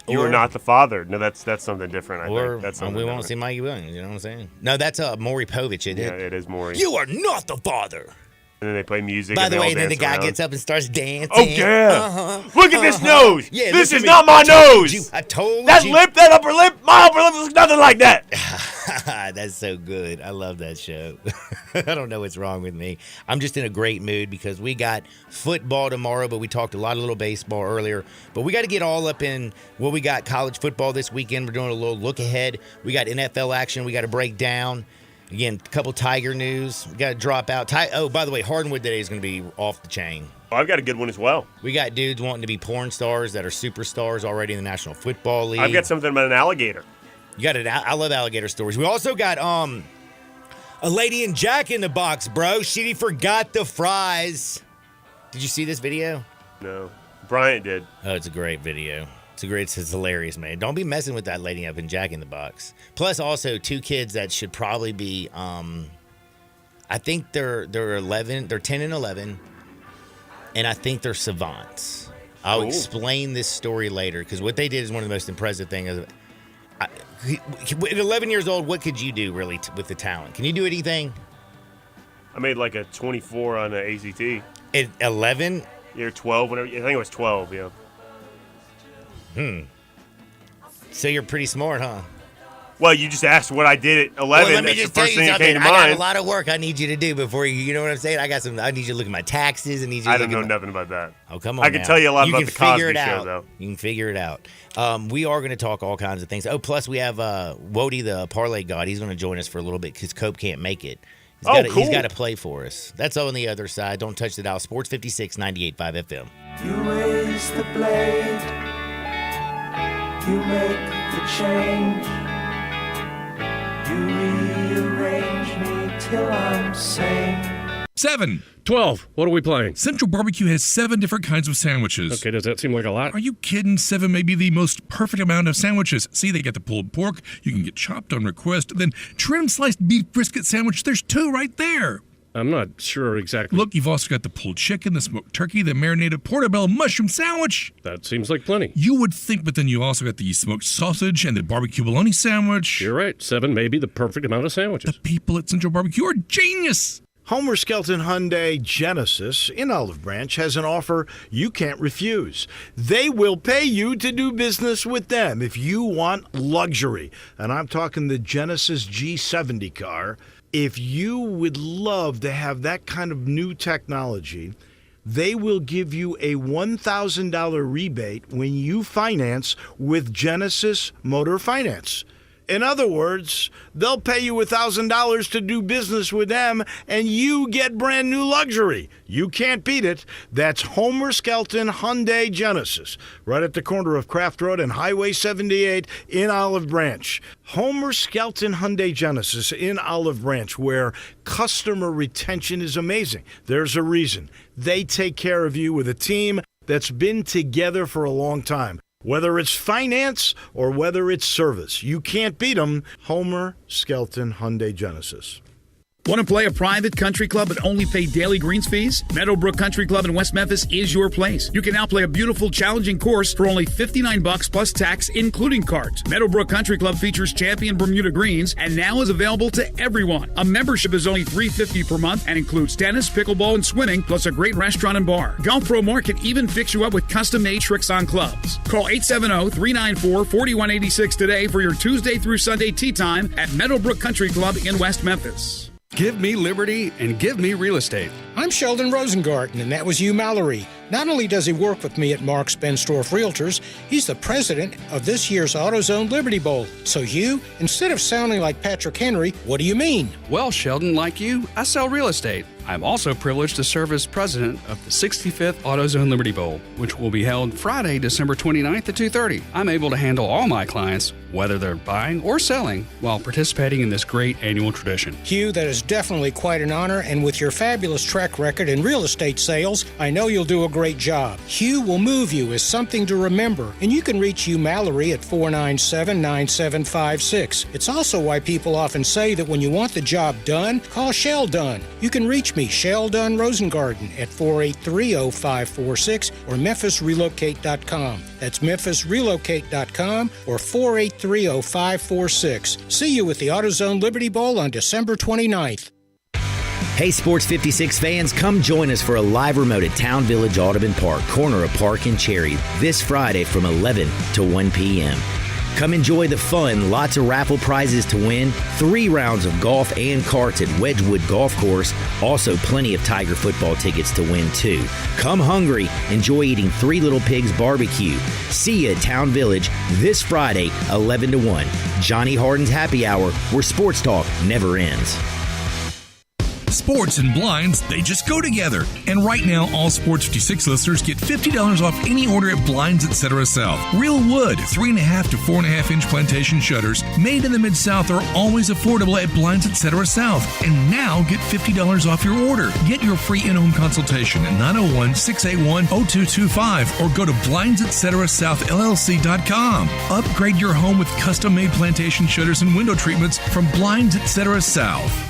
You are not the father. No, that's something different. I think that's something we won't see Mikey Williams. You know what I'm saying? No, that's Maury Povich, isn't it? Yeah, it is Maury. You are not the father. And then they play music. By the way, then the guy gets up and starts dancing. Oh, yeah. Look at this nose. Yeah, this is not my nose. I told that you. That upper lip, my upper lip looks nothing like that. That's so good. I love that show. I don't know what's wrong with me. I'm just in a great mood because we got football tomorrow, but we talked a lot of little baseball earlier. But we got to get all up in we got college football this weekend. We're doing a little look ahead. We got NFL action we got to break down. Again, a couple Tiger news. We got to drop out. Oh, by the way, Hardwood today is going to be off the chain. Oh, I've got a good one as well. We got dudes wanting to be porn stars that are superstars already in the National Football League. I've got something about an alligator. You got it. I love alligator stories. We also got a lady in Jack in the Box, bro. She forgot the fries. Did you see this video? No. Bryant did. Oh, it's a great video. It's hilarious, man. Don't be messing with that lady up in Jack in the Box. Plus, also 2 kids that should probably be. I think they're 11. They're 10 and 11, and I think they're savants. I'll explain this story later because what they did is one of the most impressive things. At 11 years old, what could you do really with the talent? Can you do anything? I made like a 24 on the ACT. 11? Yeah, 12. Whatever. I think it was 12. Yeah. So you're pretty smart, huh? Well, you just asked what I did at 11. Well, let me That's just the tell first you thing that something. came to I got mind. a lot of work I need you to do before you know what I'm saying? I need you to look at my taxes. I don't know nothing about that. Oh, come on. I can tell you a lot about the Cosby Show, Show, though. You can figure it out. We are going to talk all kinds of things. Oh, plus we have Wody, the parlay god. He's going to join us for a little bit because Cope can't make it. Cool. He's got to play for us. That's on the other side. Don't touch the dial. Sports 56, 98.5 FM. You raise the blade, you make the change, you rearrange me till I'm sane. 7. 12. What are we playing? Central Barbecue has 7 different kinds of sandwiches. Okay, does that seem like a lot? Are you kidding? 7 may be the most perfect amount of sandwiches. See, they get the pulled pork. You can get chopped on request. Then trim sliced beef brisket sandwich. There's 2 right there. I'm not sure exactly. Look, you've also got the pulled chicken, the smoked turkey, the marinated portobello mushroom sandwich. That seems like plenty. You would think, but then you also got the smoked sausage and the barbecue bologna sandwich. You're right. 7 may be the perfect amount of sandwiches. The people at Central Barbecue are genius. Homer Skelton Hyundai Genesis in Olive Branch has an offer you can't refuse. They will pay you to do business with them if you want luxury. And I'm talking the Genesis G70 car. If you would love to have that kind of new technology, they will give you a $1,000 rebate when you finance with Genesis Motor Finance. In other words, they'll pay you $1,000 to do business with them, and you get brand new luxury. You can't beat it. That's Homer Skelton Hyundai Genesis, right at the corner of Craft Road and Highway 78 in Olive Branch. Homer Skelton Hyundai Genesis in Olive Branch, where customer retention is amazing. There's a reason. They take care of you with a team that's been together for a long time. Whether it's finance or whether it's service, you can't beat them. Homer Skelton Hyundai Genesis. Want to play a private country club but only pay daily greens fees? Meadowbrook Country Club in West Memphis is your place. You can now play a beautiful, challenging course for only $59 plus tax, including cards. Meadowbrook Country Club features champion Bermuda greens and now is available to everyone. A membership is only $350 per month and includes tennis, pickleball, and swimming, plus a great restaurant and bar. Golf Pro Mark can even fix you up with custom-made tricks on clubs. Call 870-394-4186 today for your Tuesday through Sunday tee time at Meadowbrook Country Club in West Memphis. Give me liberty and give me real estate. I'm Sheldon Rosengarten, and that was Hugh Mallory. Not only does he work with me at Mark's Benstorff Realtors, he's the president of this year's AutoZone Liberty Bowl. So Hugh, instead of sounding like Patrick Henry, what do you mean? Well, Sheldon, like you, I sell real estate. I'm also privileged to serve as president of the 65th AutoZone Liberty Bowl, which will be held Friday, December 29th at 2:30. I'm able to handle all my clients, whether they're buying or selling, while participating in this great annual tradition. Hugh, that is definitely quite an honor, and with your fabulous track record in real estate sales, I know you'll do a great job. Hugh will move you as something to remember, and you can reach Hugh Mallory at 497-9756. It's also why people often say that when you want the job done, call Shell Dunn. You can reach me, Shell Dunn Rosengarten, at 483-0546 or memphisrelocate.com. That's memphisrelocate.com or 483-0546. See you at the AutoZone Liberty Bowl on December 29th. Hey, Sports 56 fans, come join us for a live remote at Town Village Audubon Park, corner of Park and Cherry, this Friday from 11 to 1 p.m. Come enjoy the fun, lots of raffle prizes to win, 3 rounds of golf and karts at Wedgwood Golf Course, also plenty of Tiger football tickets to win too. Come hungry, enjoy eating 3 Little Pigs barbecue. See you at Town Village this Friday, 11 to 1. Johnny Harden's Happy Hour, where sports talk never ends. Sports and blinds, they just go together. And right now, all Sports 56 listeners get $50 off any order at Blinds Etc. South. Real wood, 3.5 to 4.5 inch plantation shutters made in the Mid-South are always affordable at Blinds Etc. South. And now get $50 off your order. Get your free in-home consultation at 901-681-0225 or go to blindsetceteraSouthLLC.com. Upgrade your home with custom-made plantation shutters and window treatments from Blinds Etc. South.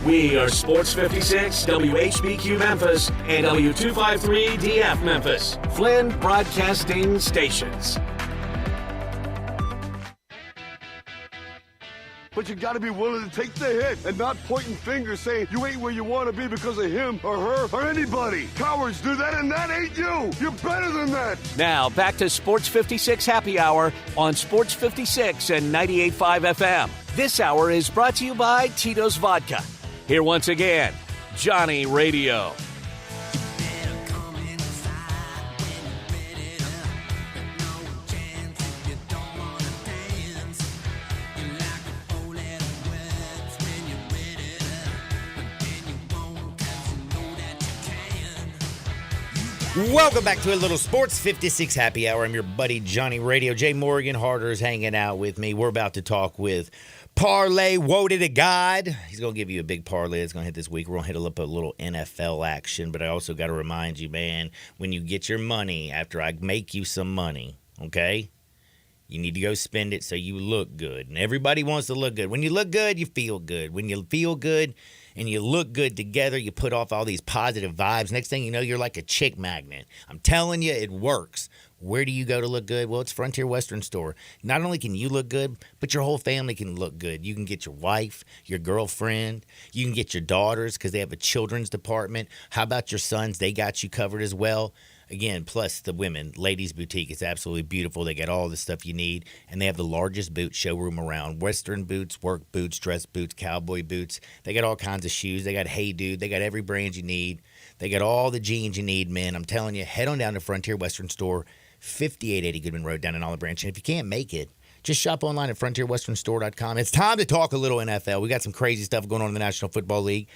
We are Sports 56, WHBQ Memphis, and W253DF Memphis, Flynn Broadcasting Stations. Put but you gotta be willing to take the hit and not pointing fingers saying you ain't where you want to be because of him or her or anybody. Cowards do that, and that ain't you. You're better than that. Now, back to Sports 56 Happy Hour on Sports 56 and 98.5 FM. This hour is brought to you by Tito's Vodka. Here once again, Johnny Radio. Welcome back to a little Sports 56 Happy Hour. I'm your buddy Johnny Radio. Jay Morgan Harder's hanging out with me. We're about to talk with Parlay Woted to God. He's going to give you a big parlay that's going to hit this week. We're going to hit a little NFL action, but I also got to remind you, man, when you get your money after I make you some money, okay, you need to go spend it so you look good. And everybody wants to look good. When you look good, you feel good. When you feel good and you look good together, you put off all these positive vibes. Next thing you know, you're like a chick magnet. I'm telling you, it works. Where do you go to look good? Well, it's Frontier Western Store. Not only can you look good, but your whole family can look good. You can get your wife, your girlfriend. You can get your daughters because they have a children's department. How about your sons? They got you covered as well. Again, plus the women, Ladies Boutique. It's absolutely beautiful. They got all the stuff you need, and they have the largest boot showroom around. Western boots, work boots, dress boots, cowboy boots. They got all kinds of shoes. They got Hey Dude. They got every brand you need. They got all the jeans you need, man. I'm telling you, head on down to Frontier Western Store, 5880 Goodman Road down in Olive Branch. And if you can't make it, just shop online at frontierwesternstore.com. It's time to talk a little NFL. We got some crazy stuff going on in the National Football League.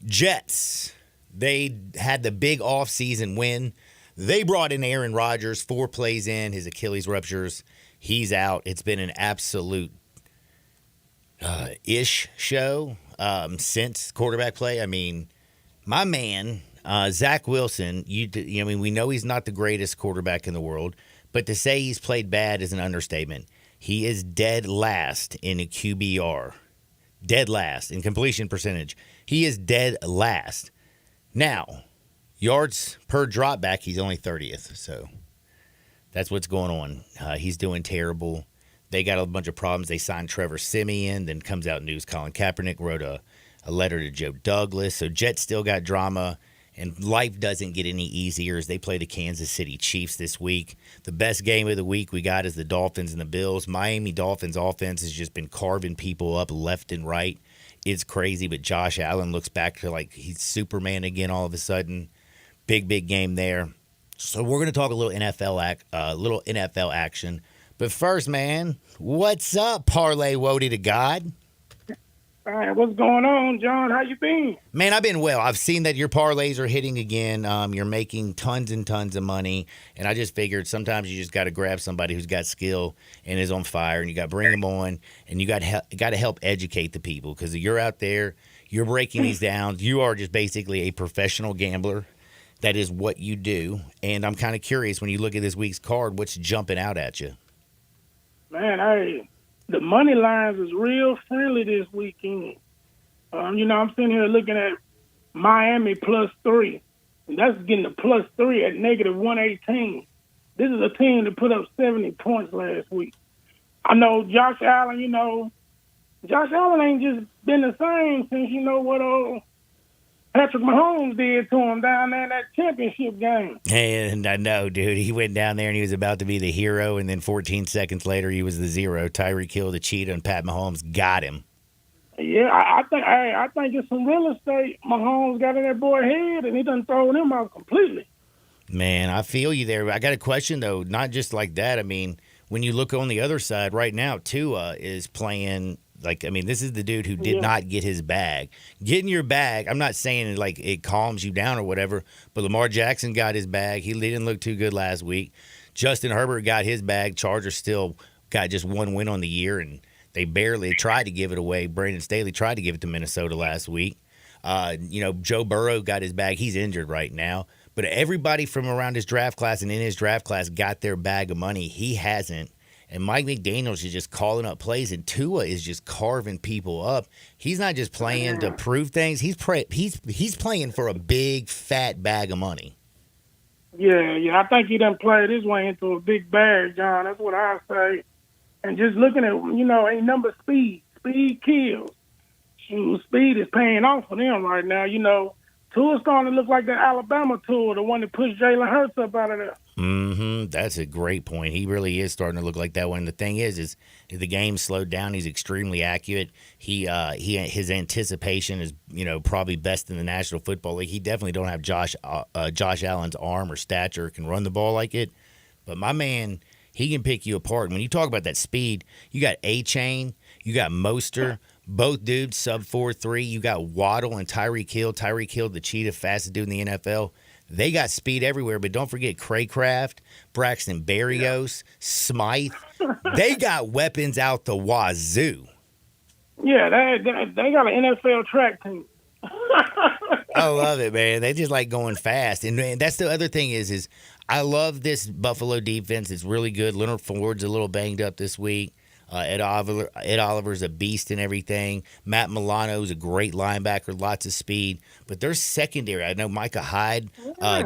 Jets, they had the big offseason win. They brought in Aaron Rodgers, 4 plays in, his Achilles ruptures. He's out. It's been an absolute ish show since quarterback play. I mean, my man, Zach Wilson, we know he's not the greatest quarterback in the world, but to say he's played bad is an understatement. He is dead last in a QBR. Dead last in completion percentage. He is dead last. Now, yards per drop back, he's only 30th. So that's what's going on. He's doing terrible. They got a bunch of problems. They signed Trevor Siemian. Then comes out news Colin Kaepernick wrote a letter to Joe Douglas. So Jets still got drama. And life doesn't get any easier as they play the Kansas City Chiefs this week. The best game of the week we got is the Dolphins and the Bills. Miami Dolphins offense has just been carving people up left and right. It's crazy, but Josh Allen looks back to like he's Superman again all of a sudden. Big game there. So we're going to talk a little NFL action. But first, man, what's up, Parlay Woody to God? All right, what's going on, John? How you been? Man, I've been well. I've seen that your parlays are hitting again. You're making tons and tons of money, and I just figured sometimes you just got to grab somebody who's got skill and is on fire, and you got to bring them on, and you got to help educate the people because you're out there, you're breaking these down. You are just basically a professional gambler. That is what you do, and I'm kind of curious when you look at this week's card, what's jumping out at you? Man, the money lines is real friendly this weekend. I'm sitting here looking at Miami +3, and that's getting a +3 at -118. This is a team that put up 70 points last week. I know Josh Allen, Josh Allen ain't just been the same since, what Patrick Mahomes did to him down there in that championship game. And I know, dude. He went down there and he was about to be the hero, and then 14 seconds later, he was the zero. Tyreek Hill, the cheetah, and Pat Mahomes got him. Yeah, I think it's some real estate Mahomes got in that boy's head, and he done thrown him out completely. Man, I feel you there. I got a question, though. Not just like that. I mean, when you look on the other side right now, Tua is playing – this is the dude who did not get his bag. Getting your bag, I'm not saying it calms you down or whatever, but Lamar Jackson got his bag. He didn't look too good last week. Justin Herbert got his bag. Chargers still got just one win on the year, and they barely tried to give it away. Brandon Staley tried to give it to Minnesota last week. Joe Burrow got his bag. He's injured right now. But everybody from around his draft class and in his draft class got their bag of money. He hasn't. And Mike McDaniels is just calling up plays, and Tua is just carving people up. He's not just playing to prove things. He's playing for a big, fat bag of money. Yeah. I think he done played his way into a big bag, John. That's what I say. And just looking at, ain't number speed. Speed kills. Shoot, speed is paying off for them right now. You know, Tua's starting to look like that Alabama Tua, the one that pushed Jalen Hurts up out of there. That's a great point. He really is starting to look like that one. The thing is the game slowed down. He's extremely accurate. His anticipation is, probably best in the National Football League. He definitely don't have Josh Allen's arm or stature, can run the ball like it. But my man, he can pick you apart. And when you talk about that speed, you got A-Chain, you got Moster, both dudes sub 4.3. You got Waddle and Tyreek Hill. Tyreek Hill, the cheetah, fastest dude in the NFL. They got speed everywhere, but don't forget Craycraft, Braxton Berrios, Smythe. They got weapons out the wazoo. Yeah, they got an NFL track team. I love it, man. They just like going fast. And that's the other thing is I love this Buffalo defense. It's really good. Leonard Ford's a little banged up this week. Ed Oliver's a beast and everything. Matt Milano's a great linebacker, lots of speed. But their secondary, I know Micah Hyde,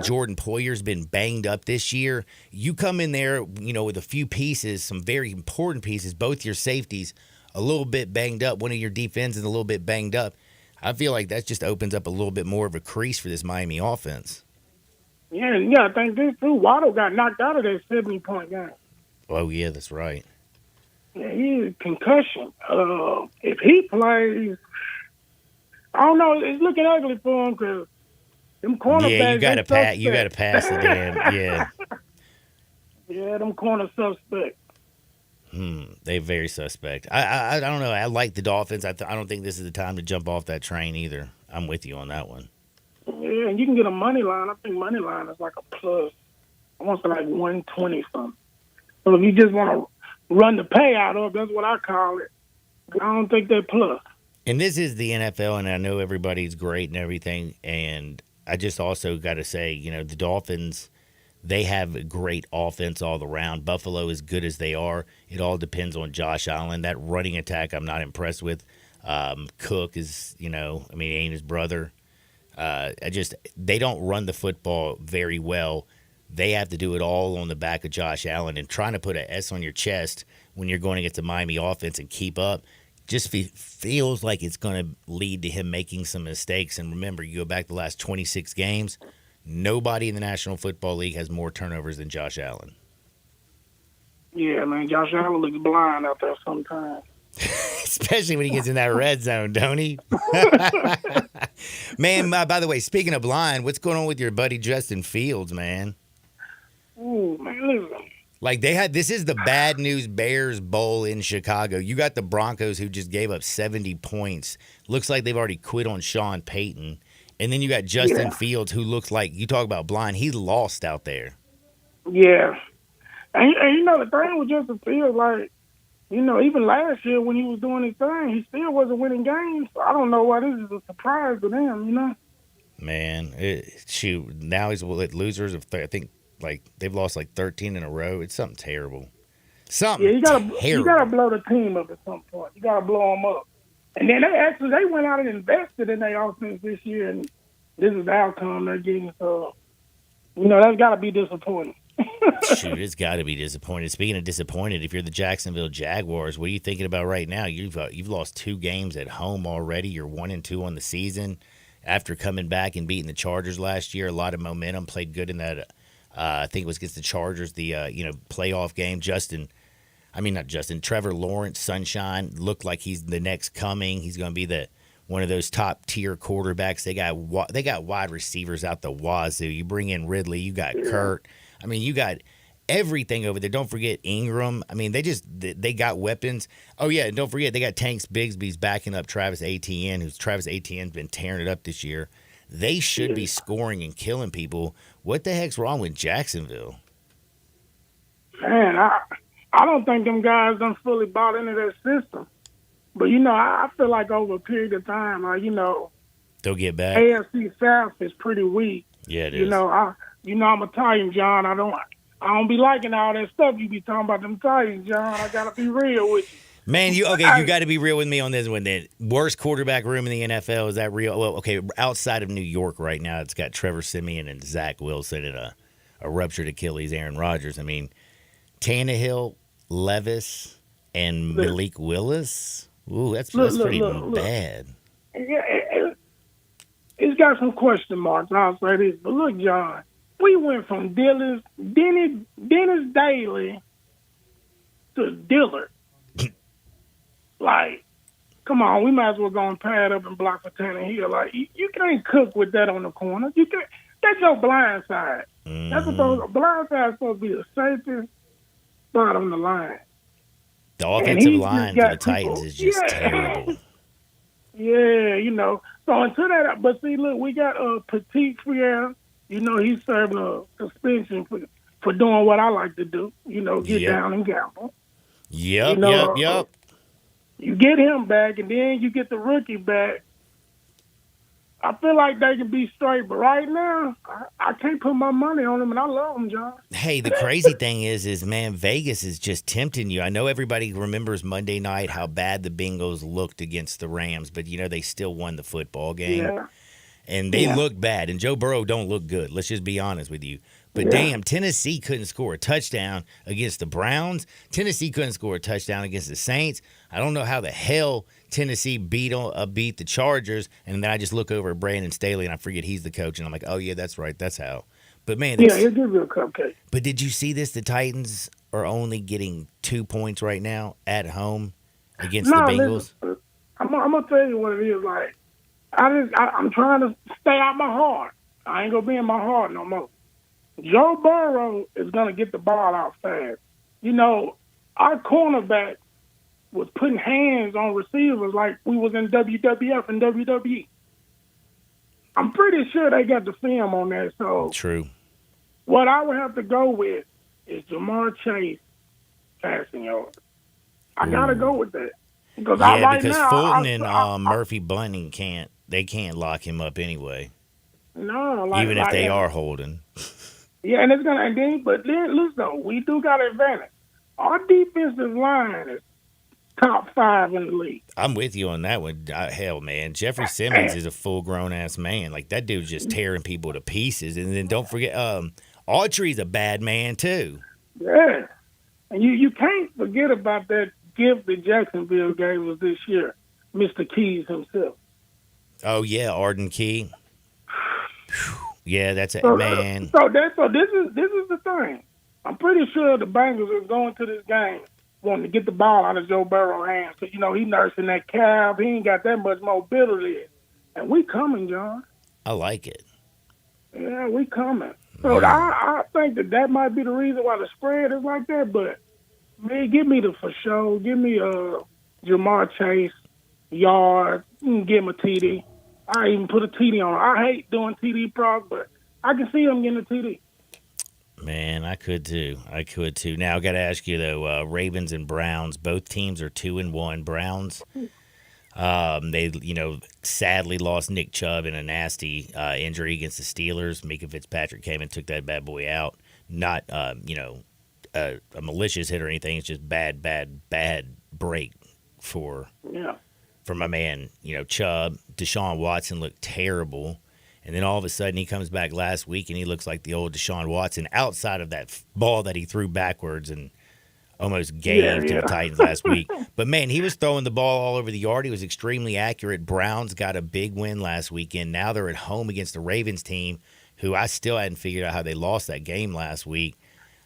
Jordan Poyer's been banged up this year. You come in there, with a few pieces, some very important pieces, both your safeties a little bit banged up, one of your defenses a little bit banged up. I feel like that just opens up a little bit more of a crease for this Miami offense. Yeah, I think this too. Waddle got knocked out of that 70-point game. Oh, yeah, that's right. Yeah, he's concussion. If he plays, I don't know. It's looking ugly for him because them cornerbacks. Yeah, you got to pass the damn. Yeah. Yeah, them corner suspect. They're very suspect. I don't know. I like the Dolphins. I don't think this is the time to jump off that train either. I'm with you on that one. Yeah, and you can get a money line. I think money line is like a plus. I want to say like 120 something. So if you just want to run the payout up, that's what I call it. I don't think they're plus. And this is the NFL, and I know everybody's great and everything. And I just also got to say, the Dolphins, they have a great offense all around. Buffalo, as good as they are, it all depends on Josh Allen. That running attack, I'm not impressed with. Cook is, he ain't his brother. They don't run the football very well. They have to do it all on the back of Josh Allen, and trying to put an S on your chest when you're going against the Miami offense and keep up just feels like it's going to lead to him making some mistakes. And remember, you go back the last 26 games, nobody in the National Football League has more turnovers than Josh Allen. Yeah, man, Josh Allen looks blind out there sometimes. Especially when he gets in that red zone, don't he? Man, by the way, speaking of blind, what's going on with your buddy Justin Fields, man? Ooh, man, listen. Like this is the Bad News Bears Bowl in Chicago. You got the Broncos who just gave up 70 points. Looks like they've already quit on Sean Payton. And then you got Justin Fields who looks like, you talk about blind, he's lost out there. Yeah. And the thing with Justin Fields, like, even last year when he was doing his thing, he still wasn't winning games. So I don't know why this is a surprise to them, Man, now he's losers of, I think, like they've lost like 13 in a row. It's something terrible. You gotta blow the team up at some point. You gotta blow them up. And then they went out and invested in their offense this year, and this is the outcome they're getting. So, that's got to be disappointing. Shoot, it's got to be disappointing. Speaking of disappointed, if you're the Jacksonville Jaguars, what are you thinking about right now? You've lost 2 games at home already. You're 1-2 on the season after coming back and beating the Chargers last year. A lot of momentum, played good in that. I think it was against the Chargers, the playoff game. Trevor Lawrence, Sunshine, looked like he's the next coming. He's going to be one of those top tier quarterbacks. They got wide receivers out the wazoo. You bring in Ridley, you got Kurt. You got everything over there. Don't forget Ingram. They got weapons. Oh yeah, and don't forget they got Tanks Bigsby's backing up Travis Etienne, Travis Etienne's been tearing it up this year. They should be scoring and killing people. What the heck's wrong with Jacksonville? Man, I don't think them guys done fully bought into that system. But, I feel like over a period of time, they'll get back. AFC South is pretty weak. Yeah, it is. I'm a Titan, John. I don't be liking all that stuff you be talking about them Titans, John. I got to be real with you. Man, you got to be real with me on this one then. Worst quarterback room in the NFL, is that real? Well, okay, outside of New York right now, it's got Trevor Siemian and Zach Wilson and a ruptured Achilles, Aaron Rodgers. Tannehill, Levis, and Malik Willis. Ooh, that's pretty bad. Yeah, it's got some question marks. I'll say this, but look, John, we went from Dennis Daly to Dillard. Like, come on, we might as well go and pad up and block for Tannehill. Like, you can't cook with that on the corner. You can't. That's your blind side. That's blind side is supposed to be the safest spot on the line. The offensive line for the Titans is just terrible. Yeah, So until that, but see, look, we got Petit Frere. He's serving a suspension for doing what I like to do. Get down and gamble. Yep. You get him back, and then you get the rookie back. I feel like they can be straight, but right now, I can't put my money on them, and I love them, John. Hey, the crazy thing is, man, Vegas is just tempting you. I know everybody remembers Monday night how bad the Bengals looked against the Rams, but, they still won the football game. Yeah. And they look bad, and Joe Burrow don't look good. Let's just be honest with you. But damn, Tennessee couldn't score a touchdown against the Browns. Tennessee couldn't score a touchdown against the Saints. I don't know how the hell Tennessee beat the Chargers, and then I just look over at Brandon Staley, and I forget he's the coach, and I'm like, oh, yeah, that's right, that's how. But, man. Yeah, he'll give you a cupcake. But did you see this? The Titans are only getting 2 points right now at home against the Bengals. Listen, I'm going to tell you what it is. Like, I'm trying to stay out my heart. I ain't going to be in my heart no more. Joe Burrow is going to get the ball out fast. Our cornerback was putting hands on receivers like we was in WWF and WWE. I'm pretty sure they got the film on that. So true. What I would have to go with is Jamar Chase passing yards. I got to go with that. Because Fulton and Murphy Bunting can't lock him up anyway. No, even if they are holding. Yeah, and it's gonna. But listen, though, we do got an advantage. Our defensive line is top 5 in the league. I'm with you on that one. Hell, man, Jeffrey Simmons is a full-grown ass man. Like that dude's just tearing people to pieces. And then don't forget, Autry's a bad man too. Yeah, and you can't forget about that gift that Jacksonville gave us this year, Mr. Keys himself. Oh yeah, Arden Key. Yeah, that's it, man. So this is the thing. I'm pretty sure the Bengals is going to this game wanting to get the ball out of Joe Burrow's hands. Because, he nursing that calf. He ain't got that much mobility. And we coming, John. I like it. Yeah, we coming. So I think that might be the reason why the spread is like that. But, man, give me the for sure. Give me Jamar Chase, yards, give him a TD. I even put a TD on. I hate doing TD props, but I can see him getting a TD. Man, I could too. Now I got to ask you though, Ravens and Browns. Both teams are 2-1. Browns, they sadly lost Nick Chubb in a nasty injury against the Steelers. Mika Fitzpatrick came and took that bad boy out. Not a malicious hit or anything. It's just bad break for my man. Chubb. Deshaun Watson looked terrible. And then all of a sudden he comes back last week and he looks like the old Deshaun Watson outside of that ball that he threw backwards and almost gave to the Titans last week. But, man, he was throwing the ball all over the yard. He was extremely accurate. Browns got a big win last weekend. Now they're at home against the Ravens team, who I still hadn't figured out how they lost that game last week.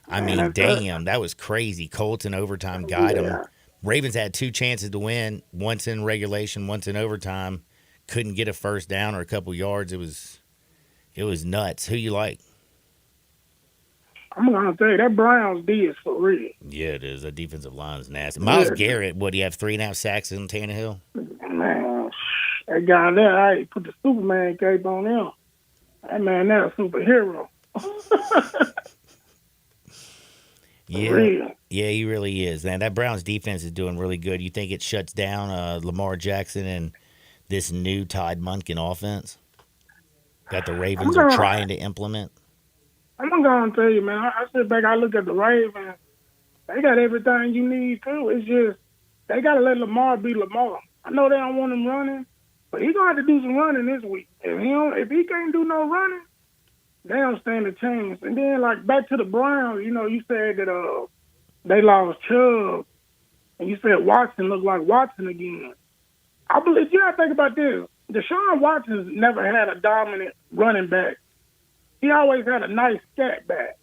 I mean, damn, that was crazy. Colts in overtime got them. Ravens had 2 chances to win, once in regulation, once in overtime. Couldn't get a first down or a couple yards. It was nuts. Who you like? I'm going to tell you, that Browns D is for real. Yeah, it is. That defensive line is nasty. Myles Garrett, what, do you have 3.5 sacks in Tannehill? Man, that guy there, I put the Superman cape on him. That man there a superhero. Yeah, he really is. Man, that Browns defense is doing really good. You think it shuts down Lamar Jackson and this new Todd Monken offense that the Ravens are trying to implement? I'm going to tell you, man, I sit back, I look at the Ravens. They got everything you need, too. It's just they got to let Lamar be Lamar. I know they don't want him running, but he's going to have to do some running this week. If he can't do no running, they don't stand a chance. And then, back to the Browns, you said that they lost Chubb. and you said Watson looked like Watson again. I believe you got to think about this. Deshaun Watson's never had a dominant running back. He always had a nice scat back.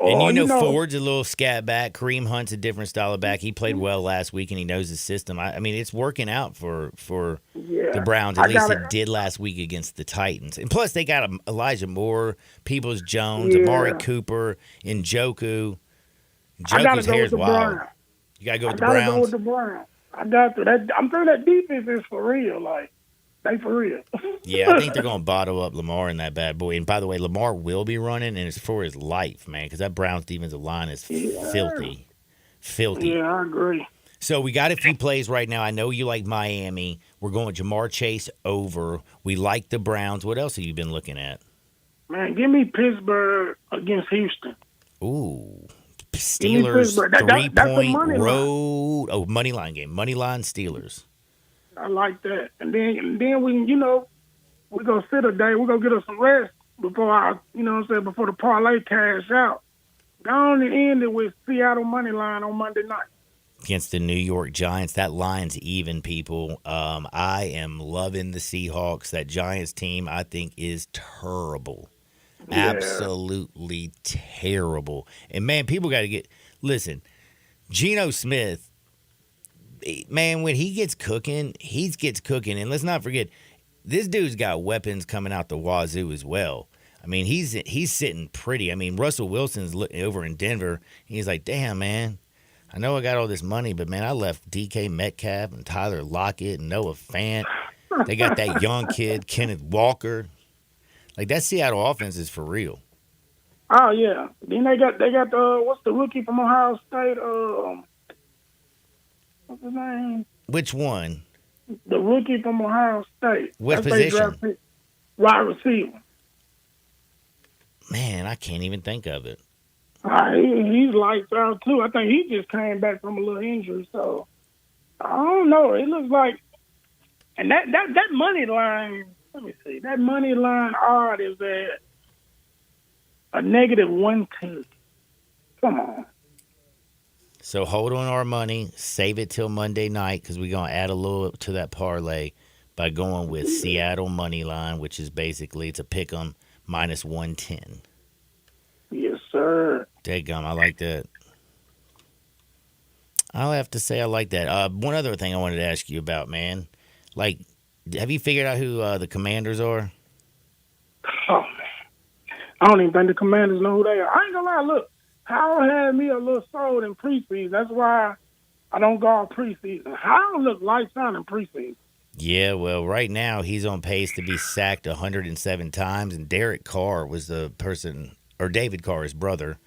And you know Ford's a little scat back. Kareem Hunt's a different style of back. He played well last week, and he knows the system. I mean, it's working out for the Browns. At least it did last week against the Titans. And plus, they got Elijah Moore, Peoples-Jones, Amari Cooper, Njoku. Njoku's hair's wild. You got to go with the Browns? I got to go with the Browns. I got to. I'm saying that defense is for real. Like, they for real. Yeah, I think they're going to bottle up Lamar in that bad boy. And by the way, Lamar will be running, and it's for his life, man, because that Browns defensive line is filthy. Filthy. Yeah, I agree. So we got a few plays right now. I know you like Miami. We're going Jamar Chase over. We like the Browns. What else have you been looking at? Man, give me Pittsburgh against Houston. Ooh. Steelers, 3-point road. Oh, money line game. Money line Steelers. I like that. And then we, we're going to sit a day. We're going to get us some rest before before the parlay cash out. Go on and end it with Seattle money line on Monday night. Against the New York Giants. That line's even, people. I am loving the Seahawks. That Giants team, I think, is terrible. Yeah. Absolutely terrible. And, man, people got to listen, Geno Smith, man, when he gets cooking, And let's not forget, this dude's got weapons coming out the wazoo as well. I mean, he's sitting pretty. I mean, Russell Wilson's over in Denver. He's like, damn, man, I know I got all this money, but, man, I left DK Metcalf and Tyler Lockett and Noah Fant. They got that young kid, Kenneth Walker. Like, that Seattle offense is for real. Oh, yeah. Then they got what's the rookie from Ohio State? What's his name? Which one? The rookie from Ohio State. What position? Wide receiver. Man, I can't even think of it. He's lights out, too. I think he just came back from a little injury, so I don't know. It looks like – and that money line – let me see. That money line odd is at a -110. Come on. So hold on our money. Save it till Monday night because we're going to add a little to that parlay by going with Seattle money line, which is basically it's a pick 'em -110. Yes, sir. Daggum, I like that. I'll have to say I like that. One other thing I wanted to ask you about, man. Like, have you figured out who the Commanders are? Oh, man. I don't even think the Commanders know who they are. I ain't going to lie. Look, Howard had me a little sold in preseason. That's why I don't go all preseason. Howard looked lights out in preseason. Yeah, well, right now he's on pace to be sacked 107 times, and Derek Carr was the person, or David Carr, his brother,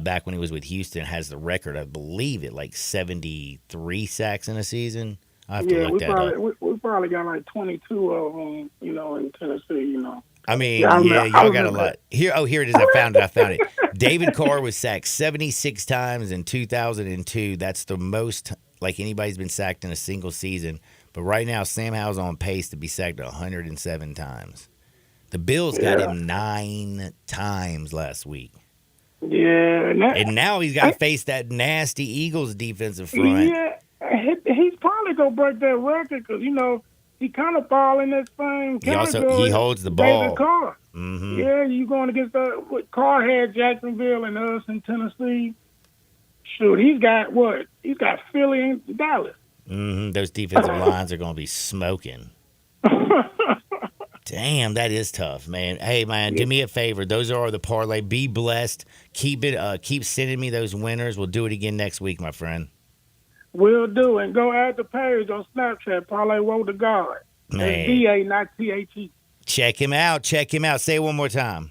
back when he was with Houston, has the record, I believe, at like 73 sacks in a season. I have to look that up. We probably got like 22 of them, in Tennessee, I mean, y'all got a lot. Here it is. I found it. David Carr was sacked 76 times in 2002. That's the most like anybody's been sacked in a single season. But right now, Sam Howell's on pace to be sacked 107 times. The Bills got him 9 times last week. Yeah. And now he's got to face that nasty Eagles defensive front. Yeah. He's probably going to break that record because, he kind of fall in that same category. He holds the ball. David Carr. Mm-hmm. Yeah, you going against what Carr had Jacksonville and us in Tennessee. Shoot, he's got what? He's got Philly and Dallas. Mm-hmm. Those defensive lines are going to be smoking. Damn, that is tough, man. Hey, man, do me a favor. Those are the parlay. Be blessed. Keep sending me those winners. We'll do it again next week, my friend. Will do, and go add the page on Snapchat, Parlay Woe to God. That's D-A, not T-H-E. Check him out. Say it one more time.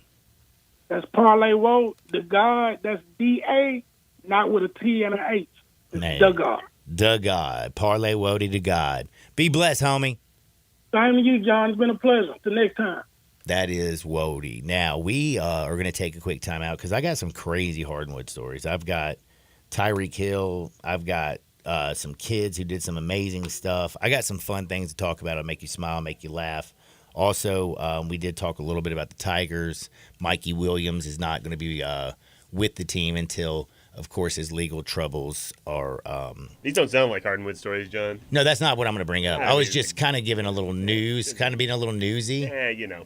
That's Parlay Woe to God. That's D-A, not with a T and an H. It's the God. The God. Parlay Woe to God. Be blessed, homie. Same to you, John. It's been a pleasure. Till next time. That is Wody. Now, we are going to take a quick time out because I got some crazy hardwood stories. I've got Tyreek Hill. I've got some kids who did some amazing stuff. I got some fun things to talk about. It'll make you smile, make you laugh. Also, we did talk a little bit about the Tigers. Mikey Williams is not going to be with the team until of course, his legal troubles are. These don't sound like Hardwood stories, John. No, that's not what I'm going to bring up. I was just kind of giving a little news, kind of being a little newsy. Yeah, you know.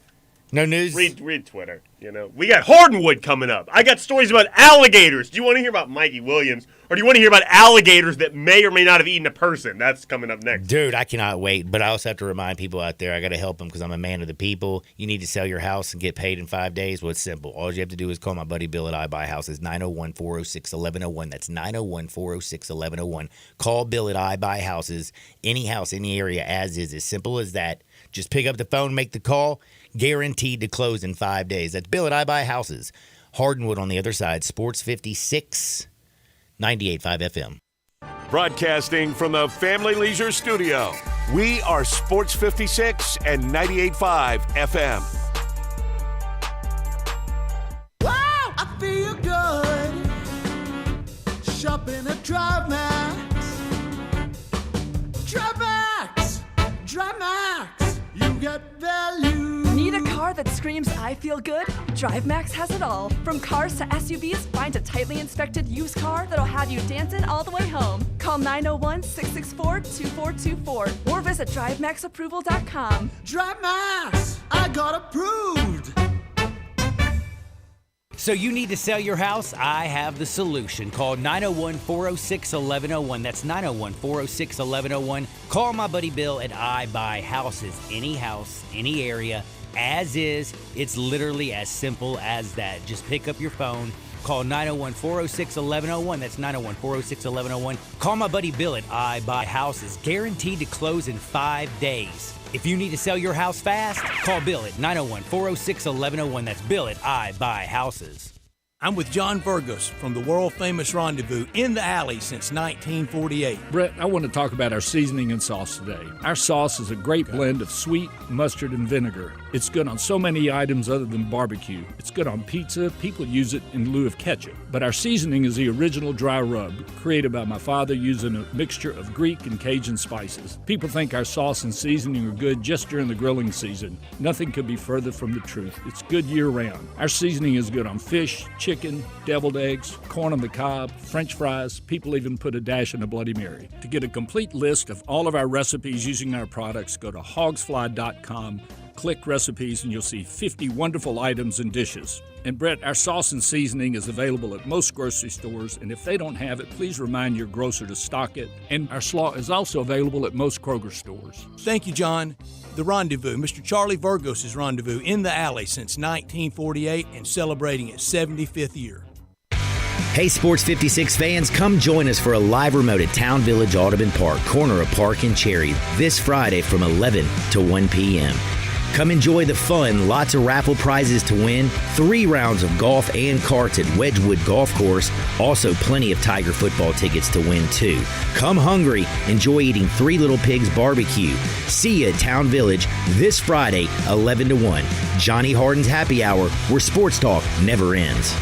No news? Read Twitter, you know. We got Hardwood coming up. I got stories about alligators. Do you want to hear about Mikey Williams, or do you want to hear about alligators that may or may not have eaten a person? That's coming up next. Dude, I cannot wait. But I also have to remind people out there, I got to help them because I'm a man of the people. You need to sell your house and get paid in 5 days. Well, it's simple. All you have to do is call my buddy Bill at I Buy Houses, 901-406-1101. That's 901-406-1101. Call Bill at I Buy Houses. Any house, any area, as is. As simple as that. Just pick up the phone, make the call. Guaranteed to close in 5 days. That's Bill at I Buy Houses. Hardwood on the other side. Sports 56, 98.5 FM. Broadcasting from the Family Leisure Studio, we are Sports 56 and 98.5 FM. Wow, I feel good. Shopping at Drive Max. Drive Max. Drive Max. You get value. Need a car that screams I feel good? DriveMax has it all. From cars to SUVs, find a tightly inspected used car that'll have you dancing all the way home. Call 901-664-2424 or visit DriveMaxApproval.com. DriveMax, I got approved. So you need to sell your house? I have the solution. Call 901-406-1101. That's 901-406-1101. Call my buddy Bill at I Buy Houses. Any house, any area, as is. It's literally as simple as that. Just pick up your phone. Call 901-406-1101. That's 901-406-1101. Call my buddy Bill at I Buy Houses. Guaranteed to close in 5 days. If you need to sell your house fast, call Bill at 901-406-1101. That's Bill at I Buy Houses. I'm with John Burgos from the world-famous Rendezvous in the Alley since 1948. Brett, I want to talk about our seasoning and sauce today. Our sauce is a great blend of sweet, mustard, and vinegar. It's good on so many items other than barbecue. It's good on pizza. People use it in lieu of ketchup. But our seasoning is the original dry rub, created by my father using a mixture of Greek and Cajun spices. People think our sauce and seasoning are good just during the grilling season. Nothing could be further from the truth. It's good year-round. Our seasoning is good on fish, chicken, deviled eggs, corn on the cob, French fries. People even put a dash in a Bloody Mary. To get a complete list of all of our recipes using our products, go to hogsfly.com, click recipes, and you'll see 50 wonderful items and dishes. And Brett, our sauce and seasoning is available at most grocery stores, and if they don't have it, please remind your grocer to stock it. And our slaw is also available at most Kroger stores. Thank you, John. The Rendezvous, Mr. Charlie Burgos' Rendezvous in the Alley since 1948 and celebrating its 75th year. Hey, Sports 56 fans, come join us for a live remote at Town Village Audubon Park, corner of Park and Cherry, this Friday from 11 to 1 p.m. Come enjoy the fun, lots of raffle prizes to win, 3 rounds of golf and karts at Wedgwood Golf Course, also plenty of Tiger football tickets to win too. Come hungry, enjoy eating Three Little Pigs barbecue. See you at Town Village this Friday, 11 to 1. Johnny Harden's Happy Hour, where sports talk never ends.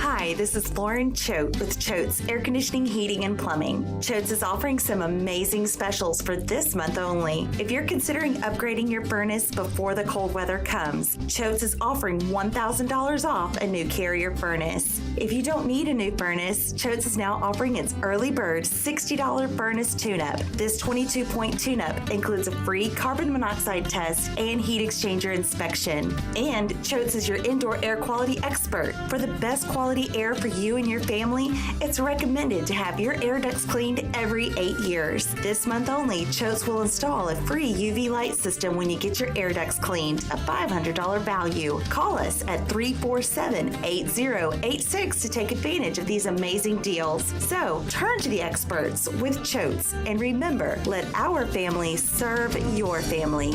Hi, this is Lauren Choate with Choate's Air Conditioning, Heating, and Plumbing. Choate's is offering some amazing specials for this month only. If you're considering upgrading your furnace before the cold weather comes, Choate's is offering $1,000 off a new Carrier furnace. If you don't need a new furnace, Choate's is now offering its early bird $60 furnace tune-up. This 22-point tune-up includes a free carbon monoxide test and heat exchanger inspection. And Choate's is your indoor air quality expert. For the best quality air for you and your family, it's recommended to have your air ducts cleaned every 8 years. This month only, Choate's will install a free UV light system when you get your air ducts cleaned, a $500 value. Call us at 347-8086 to take advantage of these amazing deals. So, turn to the experts with Choate's, and remember, let our family serve your family.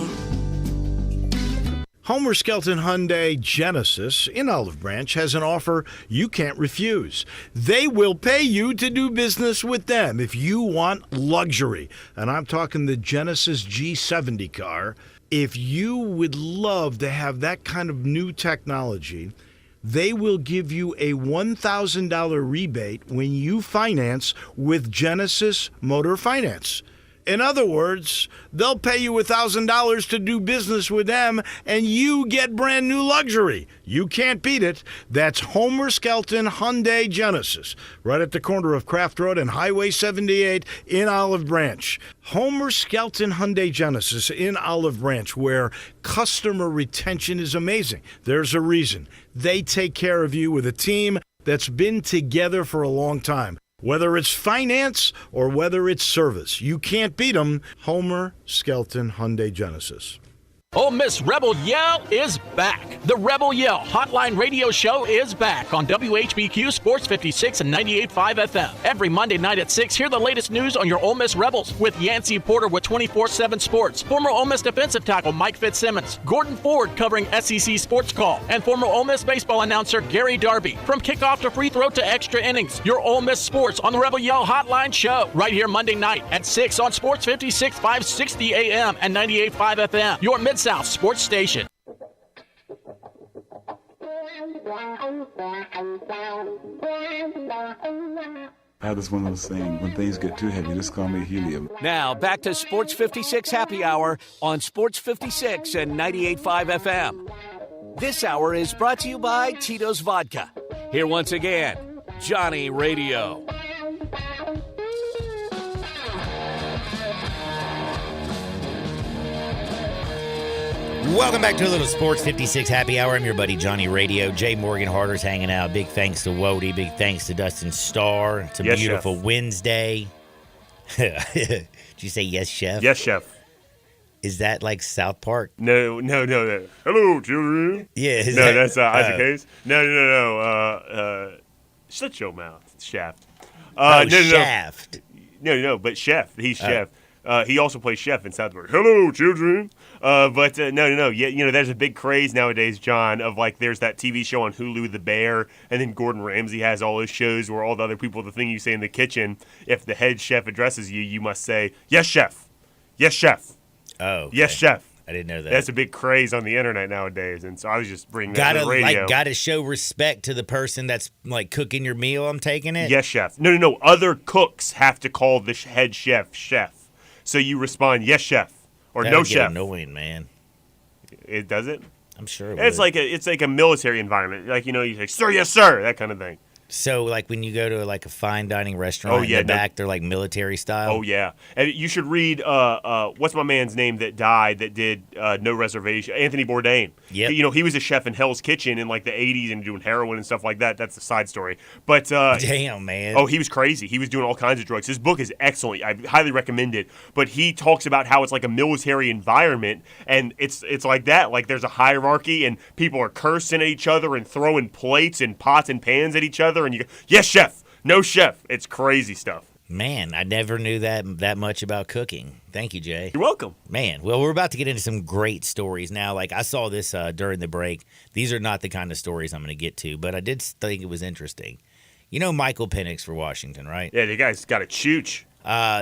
Homer Skelton Hyundai Genesis in Olive Branch has an offer you can't refuse. They will pay you to do business with them if you want luxury. And I'm talking the Genesis G70 car. If you would love to have that kind of new technology, they will give you a $1,000 rebate when you finance with Genesis Motor Finance. In other words, they'll pay you $1,000 to do business with them, and you get brand new luxury. You can't beat it. That's Homer Skelton Hyundai Genesis, right at the corner of Craft Road and Highway 78 in Olive Branch. Homer Skelton Hyundai Genesis in Olive Branch, where customer retention is amazing. There's a reason. They take care of you with a team that's been together for a long time. Whether it's finance or whether it's service, you can't beat them. Homer Skelton Hyundai Genesis. Ole Miss Rebel Yell is back. The Rebel Yell Hotline Radio Show is back on WHBQ Sports 56 and 98.5 FM. Every Monday night at 6, hear the latest news on your Ole Miss Rebels with Yancey Porter with 24/7 Sports, former Ole Miss defensive tackle Mike Fitzsimmons, Gordon Ford covering SEC Sports Call, and former Ole Miss baseball announcer Gary Darby. From kickoff to free throw to extra innings, your Ole Miss Sports on the Rebel Yell Hotline Show right here Monday night at 6 on Sports 56 560 AM and 98.5 FM. Your Mid-South Sports Station. That is one of those things. When things get too heavy, just call me helium. Now, back to Sports 56 Happy Hour on Sports 56 and 98.5 FM. This hour is brought to you by Tito's Vodka. Here once again, Johnny Radio. Welcome back to a little Sports 56 Happy Hour. I'm your buddy Johnny Radio. Jay Morgan Harder's hanging out. Big thanks to Wody. Big thanks to Dustin Starr. It's a beautiful chef. Wednesday. Did you say yes, chef? Yes, chef. Is that like South Park? No. Hello, children. Yeah. That's Isaac Hayes. No. Shut your mouth, Shaft. Shaft. No, but Chef. He's Chef. He also plays Chef in South Park. Hello, children. But no. Yeah, there's a big craze nowadays, John, of like there's that TV show on Hulu, The Bear, and then Gordon Ramsay has all his shows where all the other people, the thing you say in the kitchen, if the head chef addresses you, you must say, yes, chef. Yes, chef. Oh. Okay. Yes, chef. I didn't know that. That's a big craze on the internet nowadays, and so I was just bringing that to the radio. Gotta show respect to the person that's like cooking your meal. I'm taking it. Yes, chef. No. Other cooks have to call the head chef. So you respond, yes, chef, or That'll no, get chef. Annoying, man. It does it. I'm sure it's like a military environment. Like you say, sir, yes, sir, that kind of thing. So, like, when you go to, like, a fine dining restaurant in the back, they're, like, military style? Oh, yeah. And you should read, what's my man's name that died that did No Reservation? Anthony Bourdain. Yep. He was a chef in Hell's Kitchen in, like, the 80s and doing heroin and stuff like that. That's a side story. But damn, man. Oh, he was crazy. He was doing all kinds of drugs. His book is excellent. I highly recommend it. But he talks about how it's like a military environment, and it's like that. Like, there's a hierarchy, and people are cursing at each other and throwing plates and pots and pans at each other. And you go, yes, chef. No, chef. It's crazy stuff. Man, I never knew that much about cooking. Thank you, Jay. You're welcome. Man, well, we're about to get into some great stories now. Like, I saw this during the break. These are not the kind of stories I'm going to get to, but I did think it was interesting. You know Michael Penix for Washington, right? Yeah, the guy's got a chooch.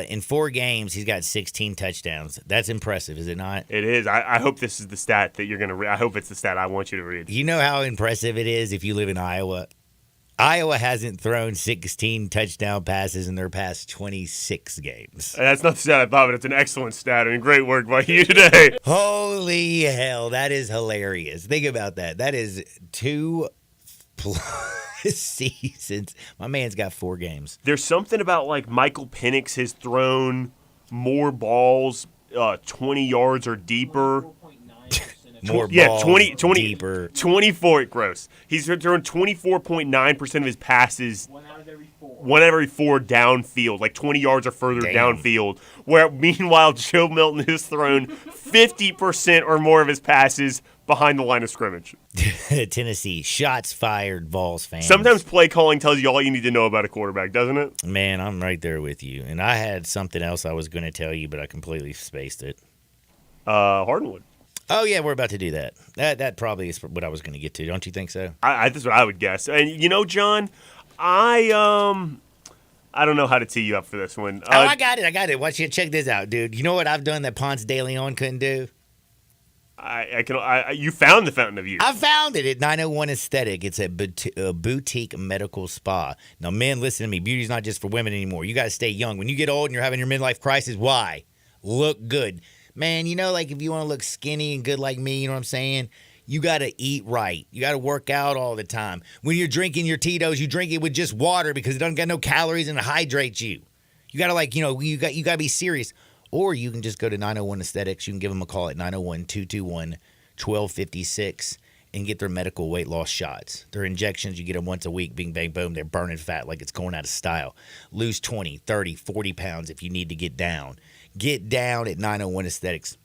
In 4 games, he's got 16 touchdowns. That's impressive, is it not? It is. I hope this is the stat that you're going to read. I hope it's the stat I want you to read. You know how impressive it is if you live in Iowa? Iowa hasn't thrown 16 touchdown passes in their past 26 games. That's not the stat I thought, but it's an excellent stat. I mean, great work by you today. Holy hell, that is hilarious. Think about that. That is 2+ seasons. My man's got 4 games. There's something about, like, Michael Penix has thrown more balls 20 yards or deeper. More balls, 20 deeper. 24, gross. He's thrown 24.9% of his passes. One out of every 4 downfield, like 20 yards or further downfield. Where, meanwhile, Joe Milton has thrown 50% or more of his passes behind the line of scrimmage. Tennessee, shots fired, Vols fans. Sometimes play calling tells you all you need to know about a quarterback, doesn't it? Man, I'm right there with you. And I had something else I was going to tell you, but I completely spaced it. Hardwood. Oh, yeah, we're about to do that. That probably is what I was going to get to. Don't you think so? That's what I would guess. And, you know, John, I don't know how to tee you up for this one. I got it. Watch you check this out, dude. You know what I've done that Ponce de Leon couldn't do? You found the Fountain of Youth. I found it at 901 Aesthetic. It's a boutique medical spa. Now, men, listen to me. Beauty's not just for women anymore. You got to stay young. When you get old and you're having your midlife crisis, why? look good. Man, like if you want to look skinny and good like me, you know what I'm saying? You got to eat right. You got to work out all the time. When you're drinking your Tito's, you drink it with just water because it doesn't got no calories and it hydrates you. You got to you got to be serious. Or you can just go to 901 Aesthetics. You can give them a call at 901-221-1256 and get their medical weight loss shots. Their injections, you get them once a week. Bing, bang, boom. They're burning fat like it's going out of style. Lose 20, 30, 40 pounds if you need to get down. Get down at 901 Aesthetics.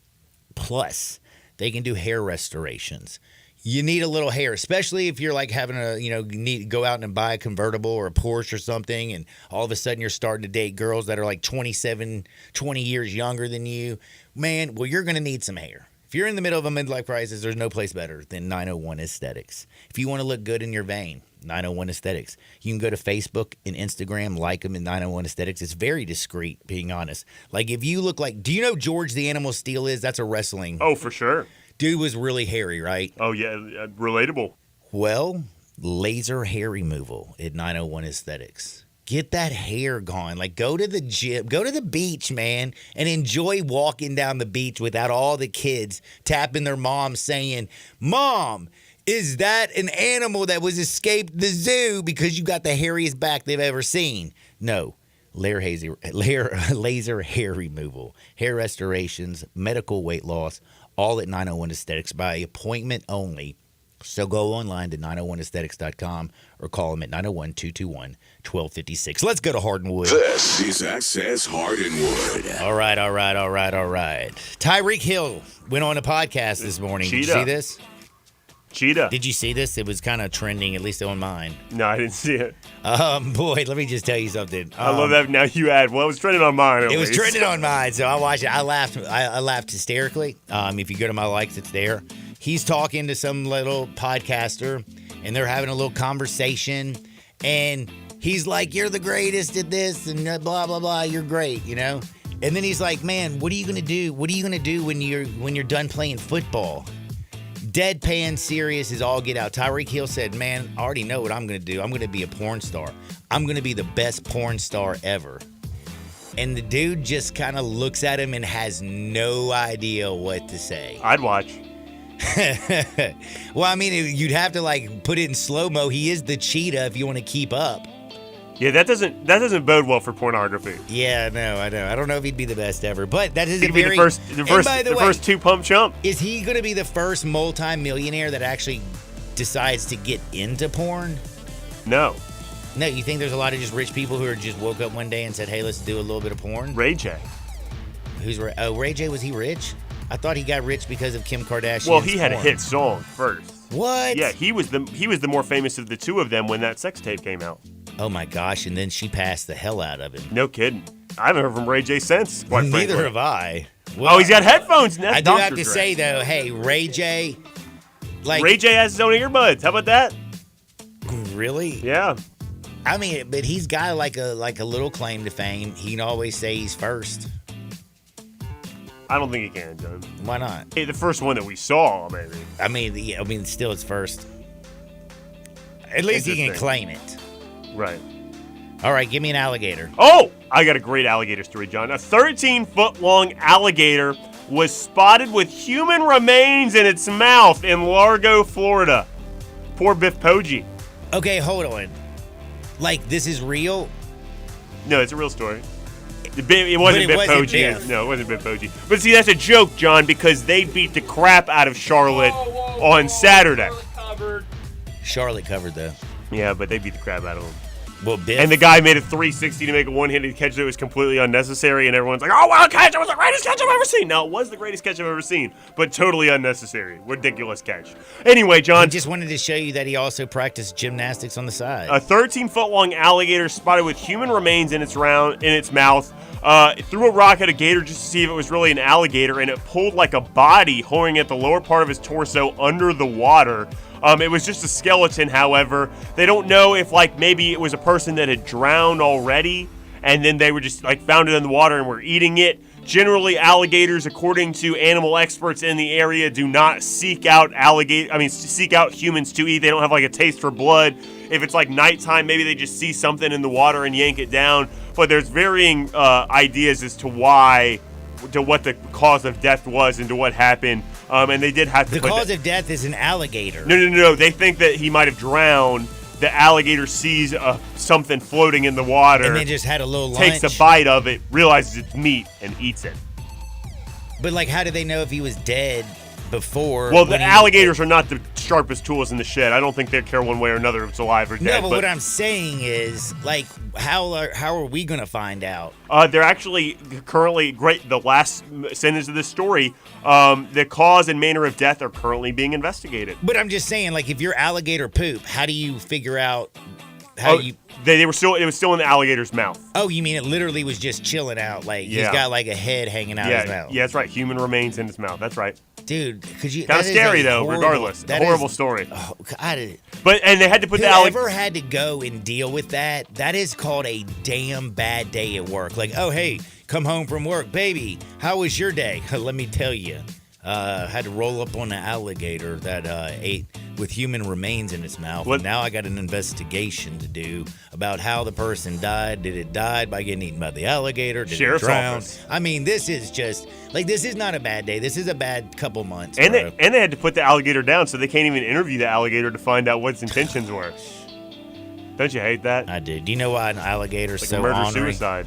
Plus, they can do hair restorations. You need a little hair, especially if you're like having need to go out and buy a convertible or a Porsche or something, and all of a sudden you're starting to date girls that are like 27, 20 years younger than you. Man, well, you're going to need some hair. If you're in the middle of a midlife crisis, there's no place better than 901 Aesthetics. If you want to look good in your vein, 901 Aesthetics. You can go to Facebook and Instagram, like them at 901 Aesthetics. It's very discreet, being honest. Like if you look like, do you know George the Animal Steel is? That's a wrestling. Oh, for sure. Dude was really hairy, right? Oh, yeah. Relatable. Well, laser hair removal at 901 Aesthetics. Get that hair gone. Like, go to the gym, go to the beach, man, and enjoy walking down the beach without all the kids tapping their mom saying, "Mom, is that an animal that was escaped the zoo because you got the hairiest back they've ever seen?" No. Laser hair removal, hair restorations, medical weight loss, all at 901 Aesthetics by appointment only. So go online to 901aesthetics.com or call them at 901-221-1256. Let's go to Hardwood. This is Access Hardwood. All right. Tyreek Hill went on a podcast this morning. Did you see this? Cheetah. Did you see this? It was kind of trending, at least on mine. No, I didn't see it. Boy, let me just tell you something. I love that now you add. Well, it was trending on mine. It was trending on mine, so I watched it. I laughed hysterically. If you go to my likes, it's there. He's talking to some little podcaster, and they're having a little conversation, and he's like, "You're the greatest at this," and blah blah blah. You're great, And then he's like, "Man, what are you gonna do? What are you gonna do when you're done playing football?" Deadpan serious as all get out. Tyreek Hill said, "Man, I already know what I'm going to do. I'm going to be a porn star. I'm going to be the best porn star ever." And the dude just kind of looks at him and has no idea what to say. I'd watch. Well, I mean, you'd have to put it in slow-mo. He is the cheetah if you want to keep up. Yeah, that doesn't bode well for pornography. Yeah, no, I know. I don't know if he'd be the best ever, but that is the first two pump chump. Is he going to be the first multi-millionaire that actually decides to get into porn? No. No, you think there's a lot of just rich people who are just woke up one day and said, "Hey, let's do a little bit of porn"? Ray J. Ray J, was he rich? I thought he got rich because of Kim Kardashian. Well, he had a hit song first. What? Yeah, he was the more famous of the two of them when that sex tape came out. Oh my gosh! And then she passed the hell out of him. No kidding. I haven't heard from Ray J since. Quite Neither frankly. have I. Well, he's got headphones. And that's I do have Dr. to Dre. say though, hey, Ray J. Ray J has his own earbuds. How about that? Really? Yeah. I mean, but he's got like a little claim to fame. He can always say he's first. I don't think he can, John. Why not? Hey, the first one that we saw, maybe. I mean, still it's first. At least he can claim it. Right. All right, give me an alligator. Oh, I got a great alligator story, John. A 13-foot-long alligator was spotted with human remains in its mouth in Largo, Florida. Poor Biff Poggi. Okay, hold on. This is real? No, it's a real story. It wasn't Biff Poggi. Biff. No, it wasn't Biff Poggi. But see, that's a joke, John, because they beat the crap out of Charlotte on Saturday. Charlotte covered, though. Yeah, but they beat the crap out of him. Well, Biff. And the guy made a 360 to make a one-handed catch that was completely unnecessary, and everyone's like, "Oh, well, catch! It was the greatest catch I've ever seen." No, it was the greatest catch I've ever seen, but totally unnecessary. Ridiculous catch. Anyway, John. I just wanted to show you that he also practiced gymnastics on the side. A 13-foot-long alligator spotted with human remains in its mouth. Threw a rock at a gator just to see if it was really an alligator, and it pulled like a body, holding at the lower part of his torso under the water. It was just a skeleton, however. They don't know if, maybe it was a person that had drowned already, and then they were just, found it in the water and were eating it. Generally, alligators, according to animal experts in the area, do not seek out humans to eat. They don't have, a taste for blood. If it's, nighttime, maybe they just see something in the water and yank it down. But there's varying ideas as to why what the cause of death was and to what happened. And they did have to. The cause of death is an alligator. No. They think that he might have drowned. The alligator sees something floating in the water. And then just had a little lunch. Takes a bite of it, realizes it's meat, and eats it. But, like, how do they know if he was dead before? Well, the alligators are not the sharpest tools in the shed. I don't think they care one way or another if it's alive or dead. No, but what I'm saying is, like, how are we going to find out? They're actually currently great. The last sentence of this story, the cause and manner of death are currently being investigated. But I'm just saying, like, if you're alligator poop, how do you figure out how you? They were still. It was still in the alligator's mouth. Oh, you mean it literally was just chilling out? Like he's got like a head hanging out his mouth. Yeah, that's right. Human remains in his mouth. That's right. Dude, could you? Kind of scary though. Horrible, regardless, horrible story. Oh God. But they had to put the alligator. Whoever had to go and deal with that? That is called a damn bad day at work. Like, oh hey, come home from work, baby. How was your day? Let me tell you. Had to roll up on an alligator that ate with human remains in its mouth. And now I got an investigation to do about how the person died. Did it die by getting eaten by the alligator? Did Sheriff's it drown? office. I mean, this is just like this is not a bad day. This is a bad couple months. And bro. they had to put the alligator down, so they can't even interview the alligator to find out what its intentions were. Don't you hate that? I do. Do you know why an alligator's like so murder honoring? suicide?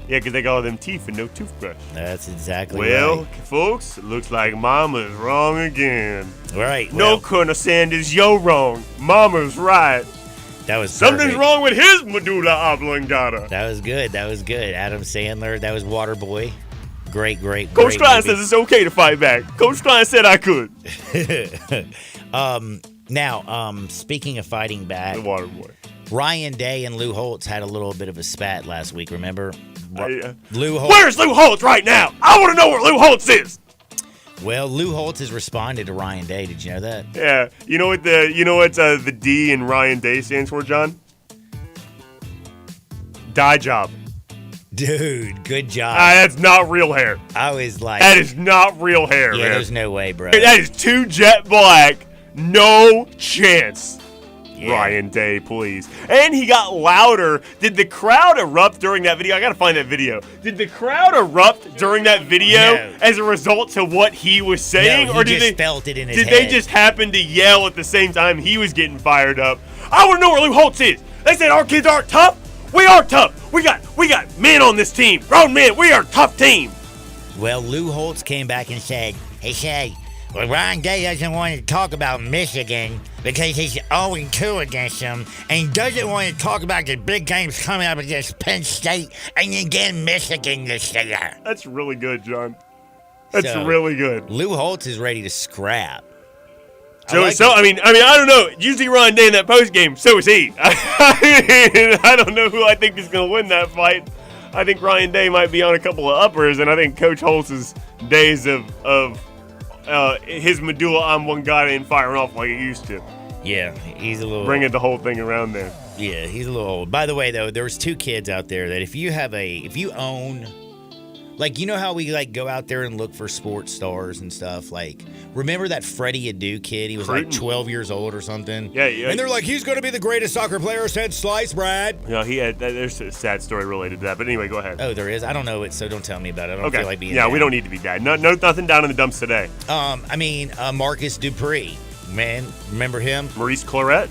Yeah, because they got all them teeth and no toothbrush. That's exactly right. Well, folks, it looks like Mama's wrong again. Right. No, Colonel Sanders, you're wrong. Mama's right. That was Something's perfect. wrong with his medulla oblongata. That was good. That was good. Adam Sandler. That was Waterboy. Great. Coach Klein says it's okay to fight back. Coach Klein said I could. Now, speaking of fighting back, the Waterboy. Ryan Day and Lou Holtz had a little bit of a spat last week. Remember? Lou Holtz. Where's Lou Holtz right now? I want to know where Lou Holtz is. Well, Lou Holtz has responded to Ryan Day. Did you know that? Yeah. You know what the D in Ryan Day stands for, John? Dye job. Dude, good job. That's not real hair. I was like, that is not real hair, yeah, man. there's no way, bro. That is too jet black. No chance. Yeah. Ryan Day, please. And he got louder. Did the crowd erupt during that video? I gotta find that video. Did the crowd erupt during that video as a result to what he was saying? No, he or did just they felt it in his Did head. they just happen to yell at the same time he was getting fired up? I want to know where Lou Holtz is. They said our kids aren't tough. We are tough. We got men on this team. Grown men. We are a tough team. Well, Lou Holtz came back and said, well, Ryan Day doesn't want to talk about Michigan because he's 0-2 against them, and he doesn't want to talk about the big games coming up against Penn State and again Michigan this year. That's really good, John. That's really good. Lou Holtz is ready to scrap. I don't know. Usually Ryan Day in that post game, so is he. I don't know who I think is going to win that fight. I think Ryan Day might be on a couple of uppers, and I think Coach Holtz's days of his medulla oblongata and firing off like it used to. Yeah, he's a little bringing the whole thing around there. Yeah, he's a little old. By the way, though, there was two kids out there that if you own, like, you know how we like go out there and look for sports stars and stuff. Like, remember that Freddie Adu kid? He was like 12 years old or something. Yeah. And they're like, he's going to be the greatest soccer player since sliced bread. No, he had. There's a sad story related to that. But anyway, go ahead. Oh, there is. I don't know it, so don't tell me about it. I don't feel like being. Yeah, we don't need to be bad. No, nothing down in the dumps today. Marcus Dupree, man, remember him? Maurice Claret.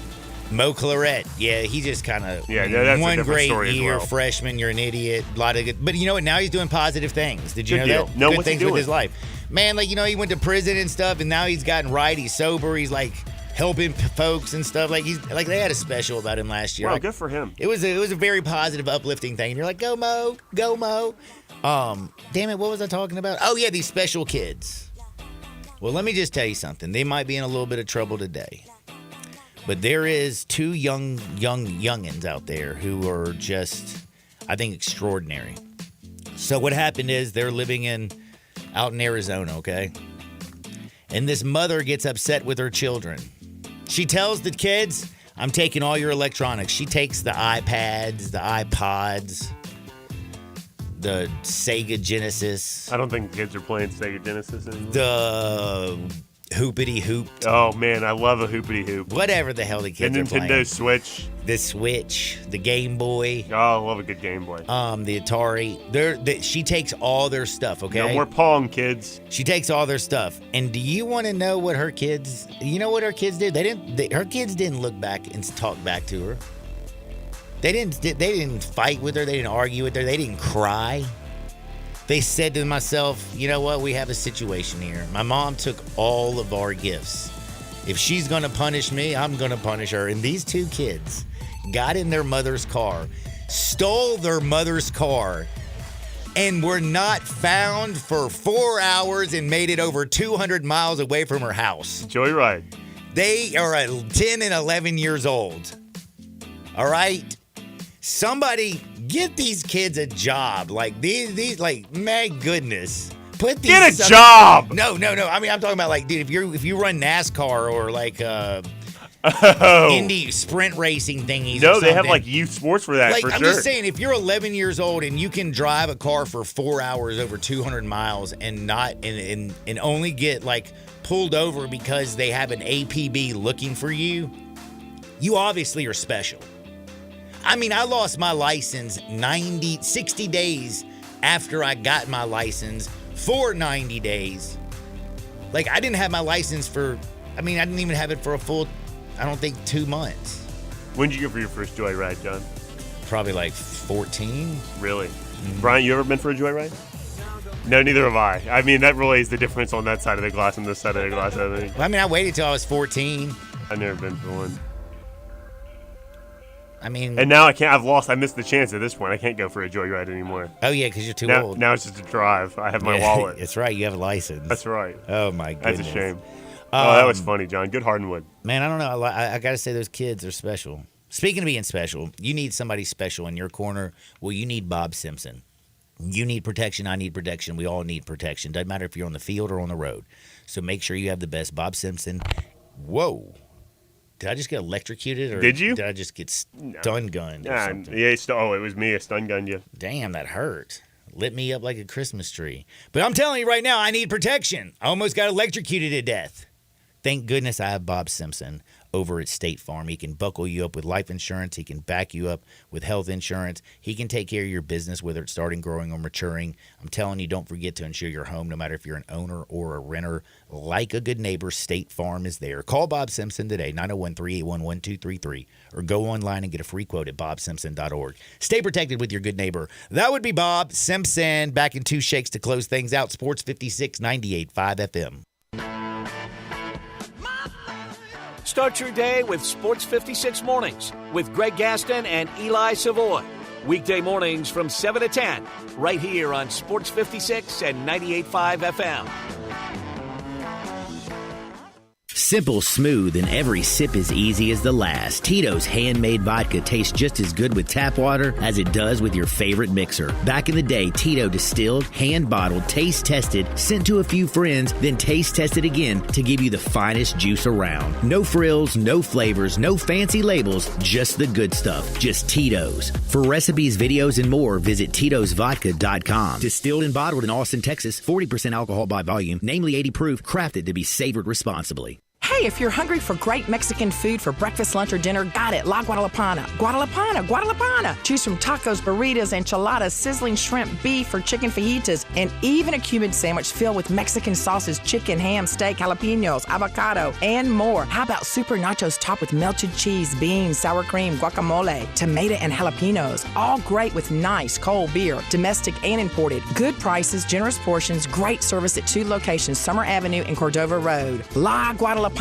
Mo Claret, yeah, he just kind of that's one a different great story year, as well. freshman. You're an idiot. A lot of good, but you know what? Now he's doing positive things. Did you Good know deal. that? No, good what's he things with doing? his life, man. Like, you know, he went to prison and stuff, and now he's gotten right. He's sober. He's like helping folks and stuff. Like they had a special about him last year. Wow, like, good for him. It was a very positive, uplifting thing. And you're like, go Mo, go Mo. Damn it, what was I talking about? Oh yeah, these special kids. Well, let me just tell you something. They might be in a little bit of trouble today. But there is two youngins out there who are just, I think, extraordinary. So what happened is they're living out in Arizona, okay? And this mother gets upset with her children. She tells the kids, I'm taking all your electronics. She takes the iPads, the iPods, the Sega Genesis. I don't think kids are playing Sega Genesis anymore. The hoopity hooped. Oh man, I love a hoopity hoop. Whatever the hell the kids The are playing. Nintendo Switch. The Switch, the Game Boy. Oh, I love a good Game Boy. The Atari. She takes all their stuff, okay? No more Pong, kids. She takes all their stuff. And do you want to know what her kids, what her kids did? Her kids didn't look back and talk back to her. They didn't fight with her. They didn't argue with her. They didn't cry. They said to myself, you know what? We have a situation here. My mom took all of our gifts. If she's going to punish me, I'm going to punish her. And these two kids got in their mother's car, stole their mother's car, and were not found for 4 hours and made it over 200 miles away from her house. Joyride. They are 10 and 11 years old. All right? Somebody get these kids a job. Like these my goodness. Put these Get a job. No. I mean, I'm talking about like, dude, if you run NASCAR or like Indy sprint racing thingies. No, or they have something. like youth sports for that. Like, for I'm sure. just saying, if you're 11 years old and you can drive a car for 4 hours over 200 miles and not and only get like pulled over because they have an APB looking for you, you obviously are special. I mean, I lost my license 60 days after I got my license for 90 days. Like, I didn't have my license I didn't even have it for a full, I don't think, 2 months. When did you go for your first joyride, John? Probably like 14. Really? Mm-hmm. Brian, you ever been for a joyride? No, neither have I. I mean, that really is the difference on that side of the glass and this side of the glass, I think. Well, I mean, I waited till I was 14. I've never been for one. I mean, and now I missed the chance at this point. I can't go for a joyride anymore. Oh, yeah, because you're too old. Now it's just a drive. I have my wallet. That's right. You have a license. That's right. Oh, my goodness. That's a shame. That was funny, John. Good Hardwood. Man, I don't know. I got to say those kids are special. Speaking of being special, you need somebody special in your corner. Well, you need Bob Simpson. You need protection. I need protection. We all need protection. Doesn't matter if you're on the field or on the road. So make sure you have the best Bob Simpson. Did I just get electrocuted, or did you? Did I just get stun gunned or something? Yeah, it was me. I stun gunned you. Damn, that hurt. Lit me up like a Christmas tree. But I'm telling you right now, I need protection. I almost got electrocuted to death. Thank goodness I have Bob Simpson over at State Farm. He can buckle you up with life insurance. He can back you up with health insurance. He can take care of your business, whether it's starting, growing, or maturing. I'm telling you, don't forget to insure your home, no matter if you're an owner or a renter. Like a good neighbor, State Farm is there. Call Bob Simpson today, 901-381-1233, or go online and get a free quote at bobsimpson.org. Stay protected with your good neighbor. That would be Bob Simpson. Back in 2 shakes to close things out. Sports 56, 98.5 FM. Start your day with Sports 56 Mornings with Greg Gaston and Eli Savoy. Weekday mornings from 7 to 10, right here on Sports 56 and 98.5 FM. Simple, smooth, and every sip as easy as the last. Tito's handmade vodka tastes just as good with tap water as it does with your favorite mixer. Back in the day, Tito distilled, hand-bottled, taste-tested, sent to a few friends, then taste-tested again to give you the finest juice around. No frills, no flavors, no fancy labels, just the good stuff. Just Tito's. For recipes, videos, and more, visit Tito'sVodka.com. Distilled and bottled in Austin, Texas, 40% alcohol by volume, namely 80 proof, crafted to be savored responsibly. Hey, if you're hungry for great Mexican food for breakfast, lunch, or dinner, got it. La Guadalupana. Guadalupana. Choose from tacos, burritos, enchiladas, sizzling shrimp, beef, or chicken fajitas, and even a Cuban sandwich filled with Mexican sauces, chicken, ham, steak, jalapenos, avocado, and more. How about super nachos topped with melted cheese, beans, sour cream, guacamole, tomato, and jalapenos? All great with nice cold beer, domestic and imported. Good prices, generous portions, great service at 2 locations, Summer Avenue and Cordova Road. La Guadalupana.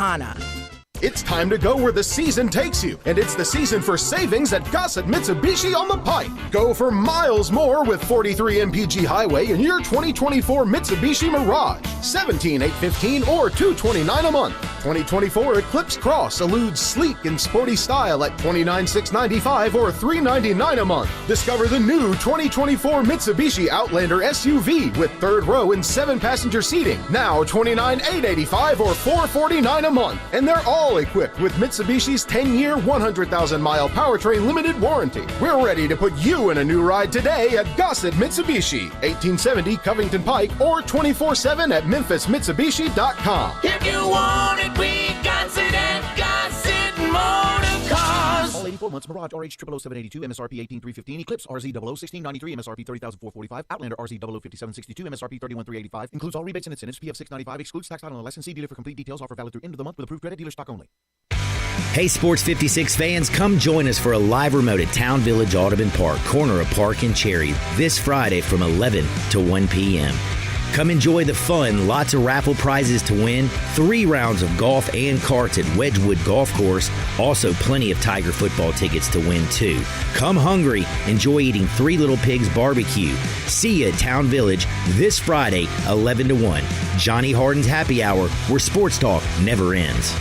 It's time to go where the season takes you, and it's the season for savings at Gossett Mitsubishi on the Pike. Go for miles more with 43 MPG Highway in your 2024 Mitsubishi Mirage. $17,815 or $229 a month. 2024 Eclipse Cross eludes sleek and sporty style at $29,695 or $399 a month. Discover the new 2024 Mitsubishi Outlander SUV with 3rd row and 7-passenger seating. Now $29,885 or $449 a month. And they're all all equipped with Mitsubishi's 10-year, 100,000-mile powertrain limited warranty. We're ready to put you in a new ride today at Gossett Mitsubishi, 1870 Covington Pike, or 24/7 at MemphisMitsubishi.com. If you want it, we got it at Gossett Motor Cars. All 84 months, Mirage RH 00782, MSRP 18315, Eclipse RZ 001693, MSRP 30445, Outlander RZ 005762, MSRP 31385. Includes all rebates and incentives, PF 695, excludes tax title and license. See dealer for complete details. Offer valid through end of the month with approved credit, dealer stock only. Hey, Sports 56 fans, come join us for a live remote at Town Village Audubon Park, corner of Park and Cherry, this Friday from 11 to 1 p.m. Come enjoy the fun, lots of raffle prizes to win, 3 rounds of golf and carts at Wedgwood Golf Course, also plenty of Tiger football tickets to win too. Come hungry, enjoy eating Three Little Pigs barbecue. See you at Town Village this Friday, 11 to 1. Johnny Harden's Happy Hour, where sports talk never ends.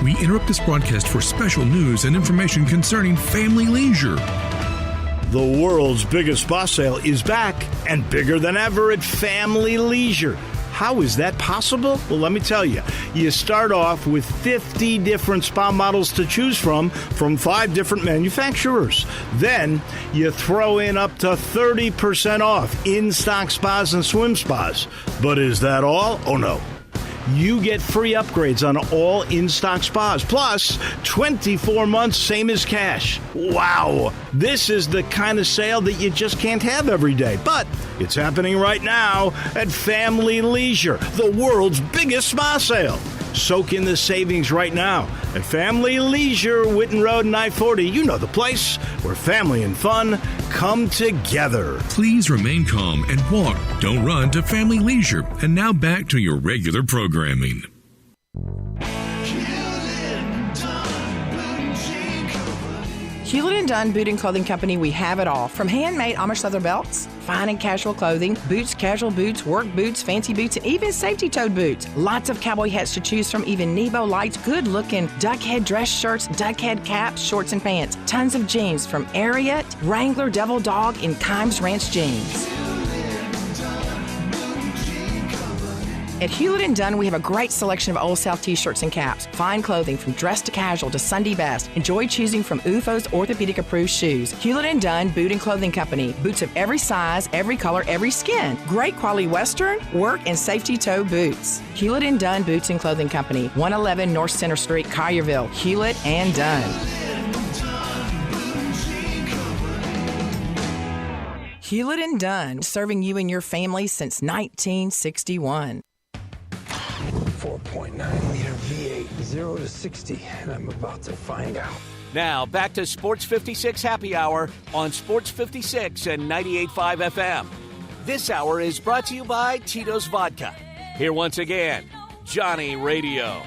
We interrupt this broadcast for special news and information concerning family leisure. The world's biggest spa sale is back and bigger than ever at Family Leisure. How is that possible? Well, let me tell you. You start off with 50 different spa models to choose from 5 different manufacturers. Then you throw in up to 30% off in-stock spas and swim spas. But is that all? Oh, no. You get free upgrades on all in-stock spas, plus 24 months, same as cash. Wow! This is the kind of sale that you just can't have every day. But it's happening right now at Family Leisure, the world's biggest spa sale. Soak in the savings right now at Family Leisure, Witten Road and I-40. You know the place where family and fun come together. Please remain calm and walk. Don't run to Family Leisure. And now back to your regular programming. Hewlett & Dunn Boot and Clothing Company, we have it all. From handmade Amish leather belts, fine and casual clothing, boots, casual boots, work boots, fancy boots, and even safety-toed boots. Lots of cowboy hats to choose from, even Nebo lights, good-looking duck head dress shirts, duck head caps, shorts, and pants. Tons of jeans from Ariat, Wrangler, Devil Dog, and Kimes Ranch jeans. At Hewlett & Dunn, we have a great selection of Old South t-shirts and caps. Fine clothing from dress to casual to Sunday best. Enjoy choosing from UFO's orthopedic-approved shoes. Hewlett & Dunn Boot and Clothing Company. Boots of every size, every color, every skin. Great quality Western, work, and safety toe boots. Hewlett & Dunn Boots and Clothing Company. 111 North Center Street, Collierville. Hewlett & Dunn. Hewlett & Dunn, serving you and your family since 1961. 4.9-liter V8, 0 to 60, and I'm about to find out. Now, back to Sports 56 Happy Hour on Sports 56 and 98.5 FM. This hour is brought to you by Tito's Vodka. Here once again, Johnny Radio.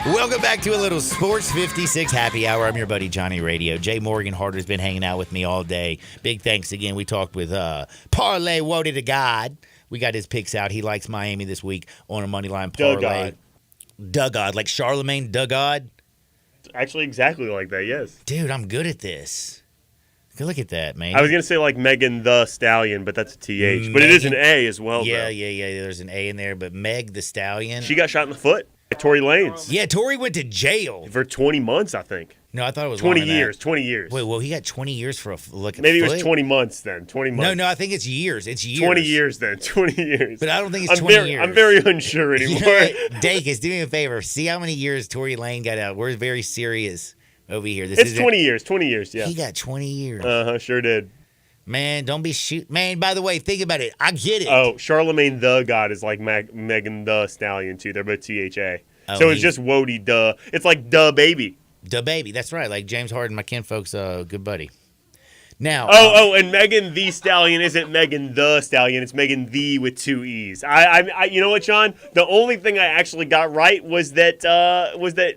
Welcome back to a little Sports 56 Happy Hour. I'm your buddy Johnny Radio. Jay Morgan Harder's been hanging out with me all day. Big thanks again. We talked with Parlay Woody to God. We got his picks out. He likes Miami this week on a moneyline parlay. Dugard, like Charlemagne Dugard. Actually, exactly like that. Yes. Dude, I'm good at this. Look at that, man. I was gonna say like Megan the Stallion, but that's a TH. But it is an A as well. Yeah, though. yeah. There's an A in there, but Meg the Stallion. She got shot in the foot. Tory Lanez. Yeah, Tory went to jail for 20 months, I think. No, I thought it was 20 longer than years. that. 20 years. Wait, well, he got 20 years for a look at Maybe foot? it was 20 months then. 20 months. No, I think it's years. It's years. 20 years then. 20 years. But I don't think it's 20 years. I'm very unsure anymore. Dacus, do me a favor. See how many years Tory Lane got out. We're very serious over here. It's 20 years. 20 years, yeah. He got 20 years. Uh-huh, sure did. Man, don't be shoot. Man, by the way, think about it. I get it. Oh, Charlemagne the God is like Megan the Stallion, too. They're both THA. Oh, so it's just Wody Duh. It's like Duh Baby. Duh Baby. That's right. Like James Harden, my kinfolk's good buddy. Now, and Megan the Stallion isn't Megan the Stallion. It's Megan the with 2 E's. I you know what, Sean? The only thing I actually got right was that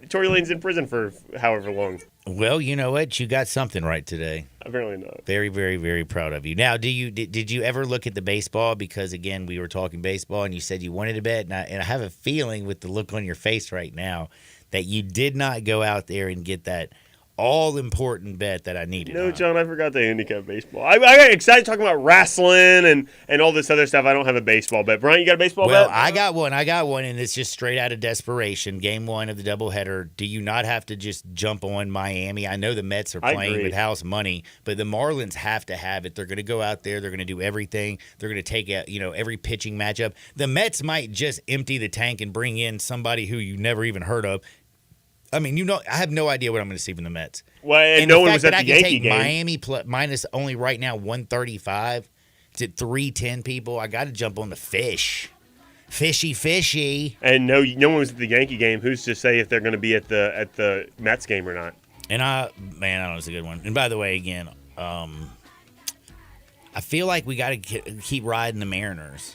Tory Lane's in prison for however long. Well, you know what? You got something right today. Apparently not. Very, very, very proud of you. Now, did you ever look at the baseball? Because, again, we were talking baseball, and you said you wanted to bet. And I have a feeling with the look on your face right now that you did not go out there and get that all-important bet that I needed. No, John, I forgot to handicap baseball. I got excited talking about wrestling and all this other stuff. I don't have a baseball bet. Brian, you got a baseball bet? Well, I got one, and it's just straight out of desperation. Game 1 of the doubleheader. Do you not have to just jump on Miami? I know the Mets are playing with house money, but the Marlins have to have it. They're going to go out there. They're going to do everything. They're going to take every pitching matchup. The Mets might just empty the tank and bring in somebody who you never even heard of. I mean, I have no idea what I'm going to see from the Mets. Well, and no one was at the Yankee game. Miami minus only right now 135. It's at 310. People, I got to jump on the fish. Fishy. And no one was at the Yankee game. Who's to say if they're going to be at the Mets game or not? And I don't know, it's a good one. And by the way, again, I feel like we got to keep riding the Mariners.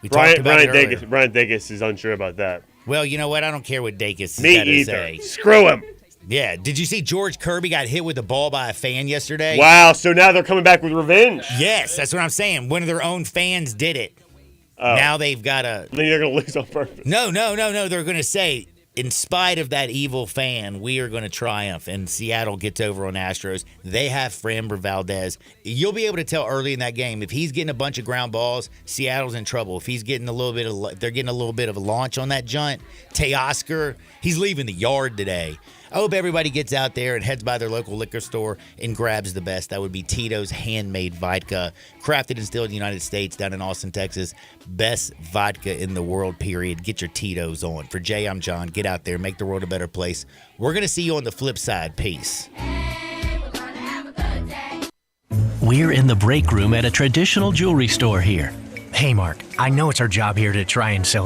Brian Dacus is unsure about that. Well, you know what? I don't care what Dacus Me got to either. say. Screw him. Yeah. Did you see George Kirby got hit with the ball by a fan yesterday? Wow. So now they're coming back with revenge. Yes, that's what I'm saying. One of their own fans did it. Now they've got to. Then they're going to lose on purpose. No. They're going to say, in spite of that evil fan, we are going to triumph. And Seattle gets over on Astros. They have Framber Valdez. You'll be able to tell early in that game if he's getting a bunch of ground balls, Seattle's in trouble. If he's getting they're getting a little bit of a launch on that junt. Teoscar, he's leaving the yard today. I hope everybody gets out there and heads by their local liquor store and grabs the best. That would be Tito's Handmade Vodka, crafted and distilled in the United States down in Austin, Texas. Best vodka in the world, period. Get your Tito's on. For Jay, I'm John. Get out there. Make the world a better place. We're going to see you on the flip side. Peace. We're in the break room at a traditional jewelry store here. Hey, Mark, I know it's our job here to try and sell